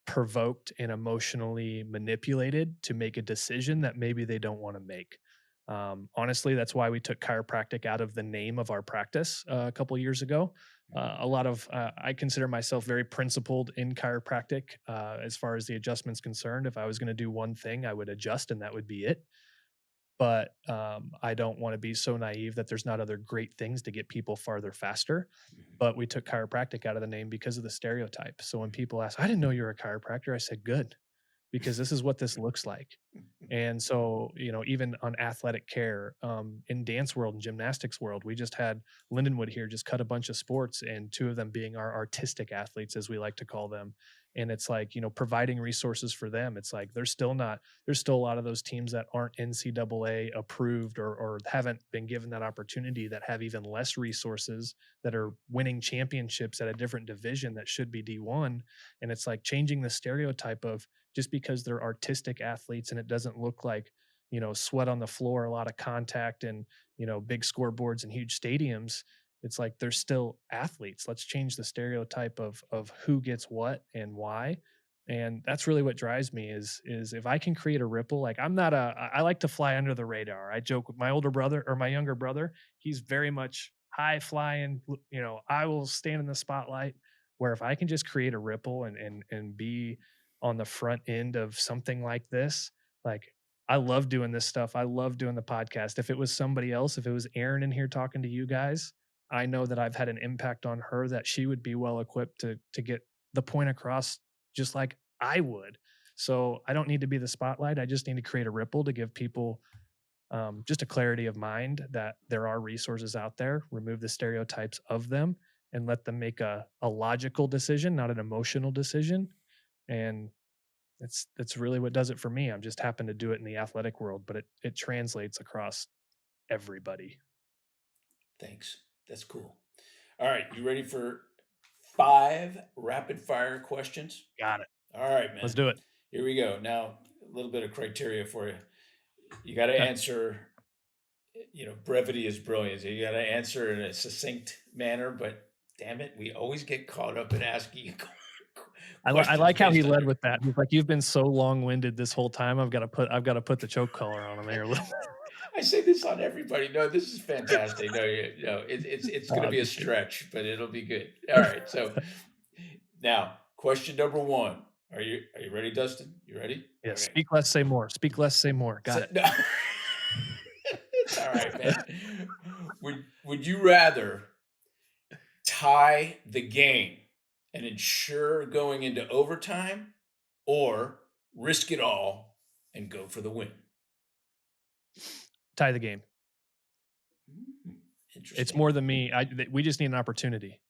provoked and emotionally manipulated to make a decision that maybe they don't want to make. Honestly, that's why we took chiropractic out of the name of our practice a couple years ago. I consider myself very principled in chiropractic as far as the adjustment's concerned. If I was going to do one thing, I would adjust, and that would be it. But I don't want to be so naive that there's not other great things to get people farther faster. But we took chiropractic out of the name because of the stereotype. So when people ask, I didn't know you were a chiropractor, I said, good, because this is what this looks like. And so, even on athletic care, in dance world and gymnastics world, we just had Lindenwood here just cut a bunch of sports, and two of them being our artistic athletes, as we like to call them. And it's like, providing resources for them. It's like there's still a lot of those teams that aren't NCAA approved or haven't been given that opportunity, that have even less resources, that are winning championships at a different division that should be D1. And it's like changing the stereotype of just because they're artistic athletes and it doesn't look like, sweat on the floor, a lot of contact, and, big scoreboards and huge stadiums. It's like they're still athletes. Let's change the stereotype of who gets what and why. And that's really what drives me is if I can create a ripple. Like I like to fly under the radar. I joke with my older brother or my younger brother. He's very much high flying, I will stand in the spotlight. Where if I can just create a ripple and be on the front end of something like this, like, I love doing this stuff. I love doing the podcast. If it was somebody else, if it was Erin in here talking to you guys, I know that I've had an impact on her, that she would be well equipped to get the point across just like I would. So I don't need to be the spotlight. I just need to create a ripple to give people just a clarity of mind that there are resources out there, remove the stereotypes of them, and let them make a logical decision, not an emotional decision. And that's really what does it for me. I'm just happen to do it in the athletic world, but it translates across everybody. Thanks. That's cool. All right, you ready for 5 rapid fire questions? Got it. All right, man. Let's do it. Here we go. Now, a little bit of criteria for you. You got to Okay. answer, brevity is brilliant. You got to answer in a succinct manner, but damn it, we always get caught up in asking you I questions like how he based on led your. with that. He's like, "You've been so long-winded this whole time. I've got to put the choke collar on him here a little." I say this on everybody. No, this is fantastic. No, it's going to I be a appreciate it. stretch, but it'll be good. All right. So now, question number 1. Are you ready, Dustin? You ready? Yeah, Okay. speak less, say more. Speak less, say more. Got it. No. It's all right, man. Would you rather tie the game and ensure going into overtime, or risk it all and go for the win? Tie the game. It's Interesting. more than me. We just need an opportunity.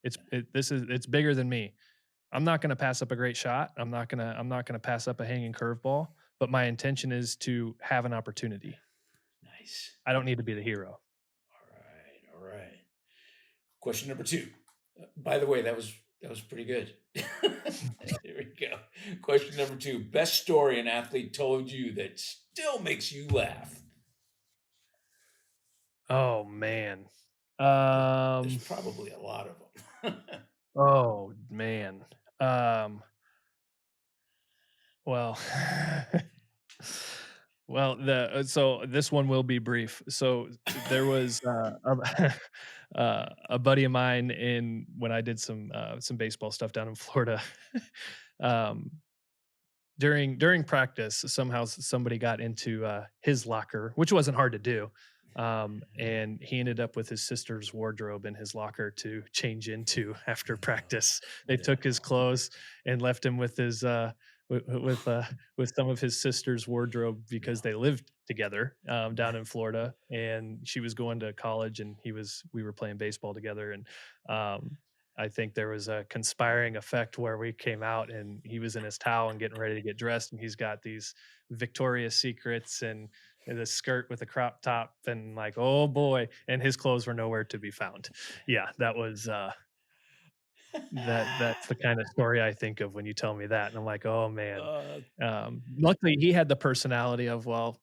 It's bigger than me. I'm not going to pass up a great shot. I'm not going to pass up a hanging curveball, but my intention is to have an opportunity. Nice. I don't need to be the hero. All right. Question number 2. By the way, that was pretty good. Here we go. Question number 2. Best story an athlete told you that still makes you laugh. Oh man. There's probably a lot of them. Oh man. Well, so this one will be brief. So there was a buddy of mine when I did some baseball stuff down in Florida. um, during practice, somehow somebody got into his locker, which wasn't hard to do. And he ended up with his sister's wardrobe in his locker to change into after practice. They took his clothes and left him with his with some of his sister's wardrobe because they lived together down in Florida, and she was going to college, and we were playing baseball together, and I think there was a conspiring effect where we came out and he was in his towel and getting ready to get dressed, and he's got these Victoria's Secrets and the skirt with a crop top, and like, oh boy, and his clothes were nowhere to be found. Yeah, that was that's the kind of story I think of when you tell me that, and I'm like, oh man. Luckily, he had the personality of, well,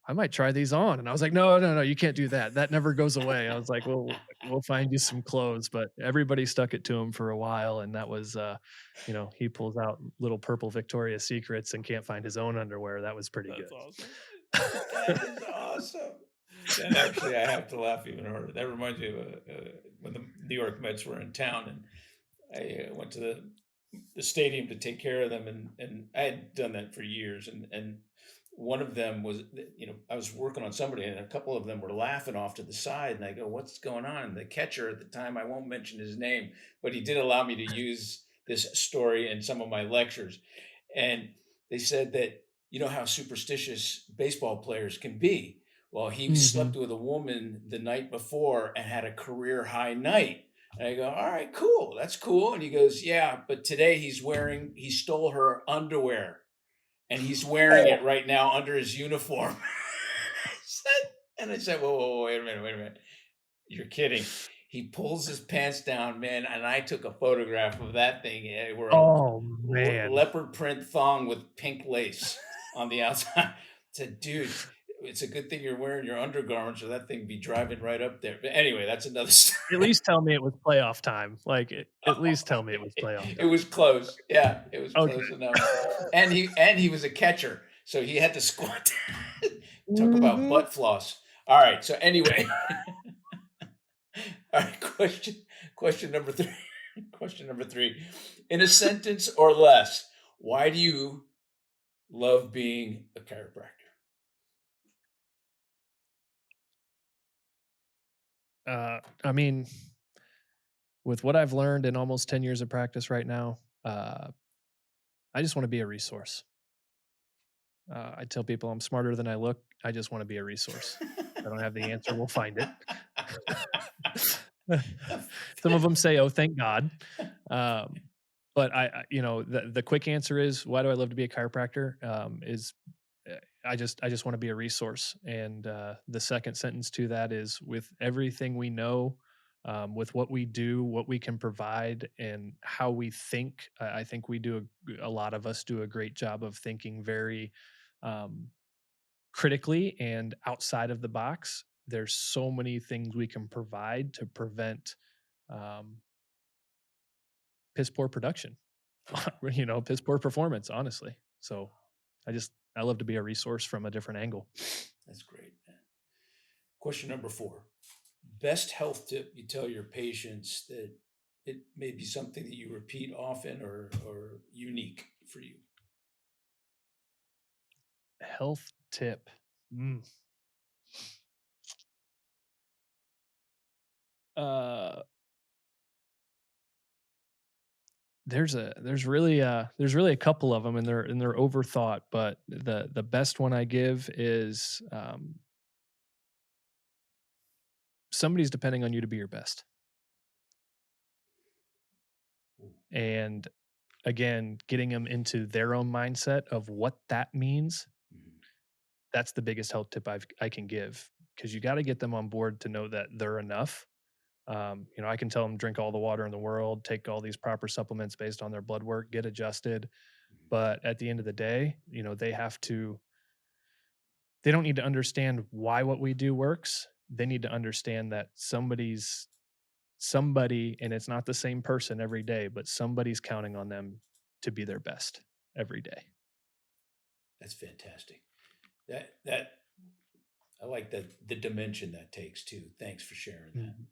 I might try these on, and I was like, no, no, no, you can't do that. That never goes away. I was like, well, we'll find you some clothes, but everybody stuck it to him for a while, and that was, he pulls out little purple Victoria's Secrets and can't find his own underwear. That was pretty That's good. awesome. That is awesome. And actually, I have to laugh even harder. That reminds me of when the New York Mets were in town, and I went to the stadium to take care of them, and I had done that for years. And one of them was, I was working on somebody, and a couple of them were laughing off to the side, and I go, "What's going on?" And the catcher at the time, I won't mention his name, but he did allow me to use this story in some of my lectures, and they said that how superstitious baseball players can be. Well, he slept Mhm. with a woman the night before and had a career high night. And I go, all right, cool. That's cool. And he goes, yeah, but today he stole her underwear and he's wearing it right now under his uniform. I said, whoa, wait a minute. You're kidding. He pulls his pants down, man. And I took a photograph of that thing. Where a Oh man. leopard print thong with pink lace on the outside. I said, dude, it's a good thing you're wearing your undergarments or that thing be driving right up there. But anyway, that's another story. At least tell me it was playoff time. Like, at least tell me it was playoff It time. was close. Yeah, it was close Okay. enough. And he was a catcher, so he had to squat. Talk about Mhm. butt floss. All right. So anyway, all right. Question number 3. Question number 3. In a sentence or less, why do you love being a chiropractor? I mean, with what I've learned in almost 10 years of practice right now, I just want to be a resource. I tell people I'm smarter than I look. I just want to be a resource. If I don't have the answer, we'll find it. Some of them say, "Oh, thank God." Um, but the quick answer is, why do I love to be a chiropractor? Is I just want to be a resource. And the second sentence to that is, with everything we know, with what we do, what we can provide, and how we think. I think a lot of us do a great job of thinking very um, critically and outside of the box. There's so many things we can provide to prevent um, piss poor production, piss poor performance, honestly. So I love to be a resource from a different angle. That's great, man. Question number 4. Best health tip you tell your patients that it may be something that you repeat often or unique for you. Health tip. Mm. There's really a couple of them, and they're overthought, but the best one I give is somebody's depending on you to be your best. And again, getting them into their own mindset of what that means, that's the biggest health tip I can give, because you got to get them on board to know that they're enough. I can tell them drink all the water in the world, take all these proper supplements based on their blood work, get adjusted. But at the end of the day, they don't need to understand why what we do works. They need to understand that somebody, and it's not the same person every day, but somebody's counting on them to be their best every day. That's fantastic. That I like the dimension that takes too. Thanks for sharing that. Mm-hmm.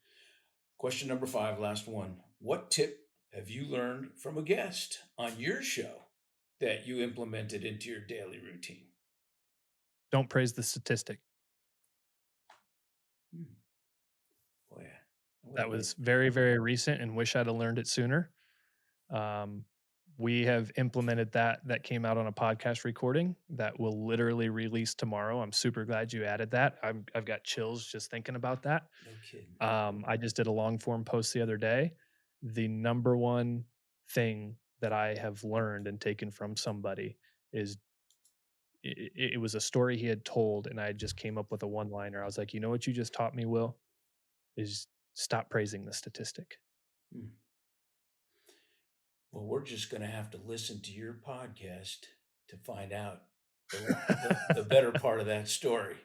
Question number 5, last one. What tip have you learned from a guest on your show that you implemented into your daily routine? Don't praise the statistic. Oh, yeah. That was very, very recent, and wish I'd have learned it sooner. We have implemented that came out on a podcast recording that will literally release tomorrow. I'm super glad you added that. I've got chills just thinking about that. No kidding. I just did a long form post the other day. The number one thing that I have learned and taken from somebody is it was a story he had told, and I just came up with a one-liner. I was like, you know what you just taught me, Will? Is stop praising the statistic. Well, we're just going to have to listen to your podcast to find out the better part of that story.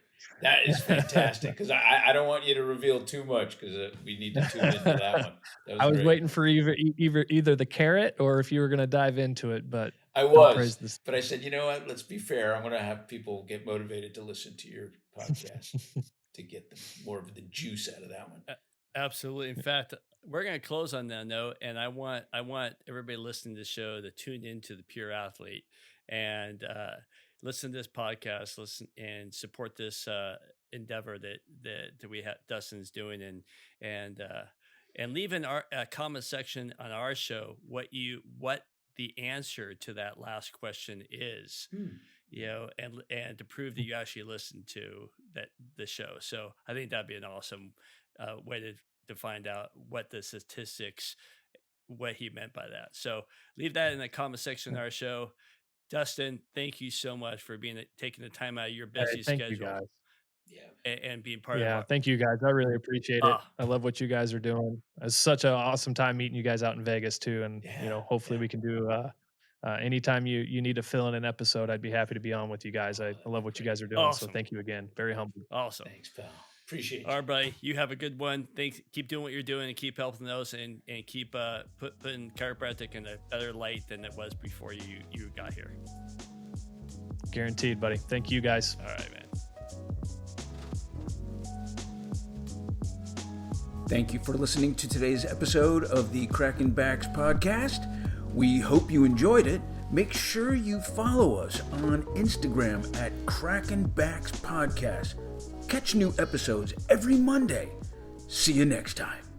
That is fantastic, because I don't want you to reveal too much, because we need to tune into that one. I was waiting for either the carrot or if you were going to dive into it, but I was. But I said, you know what? Let's be fair. I'm going to have people get motivated to listen to your podcast to get more of the juice out of that one. Absolutely. In fact, we're going to close on that note, and I want everybody listening to the show to tune into the Pure Athlete and listen to this podcast, listen and support this endeavor that we have Dustin's doing, and leave in our comment section on our show what the answer to that last question is. And to prove that you actually listened to the show. So I think that'd be an awesome way to find out what the statistics, what he meant by that. So leave that in the comment section of our show. Dustin, thank you so much for taking the time out of your busy schedule. You guys. And being part of thank you guys. I really appreciate it. I love what you guys are doing. It's such an awesome time meeting you guys out in Vegas too. And hopefully we can do anytime you need to fill in an episode, I'd be happy to be on with you guys. I love what you guys are doing. Awesome. So thank you again. Very humble. Awesome. Thanks, pal. Appreciate it. All right, buddy. You have a good one. Thanks. Keep doing what you're doing and keep helping those and keep putting chiropractic in a better light than it was before you got here. Guaranteed, buddy. Thank you guys. All right, man. Thank you for listening to today's episode of the Crackin' Backs podcast. We hope you enjoyed it. Make sure you follow us on Instagram at Crackin' Backs Podcast. Catch new episodes every Monday. See you next time.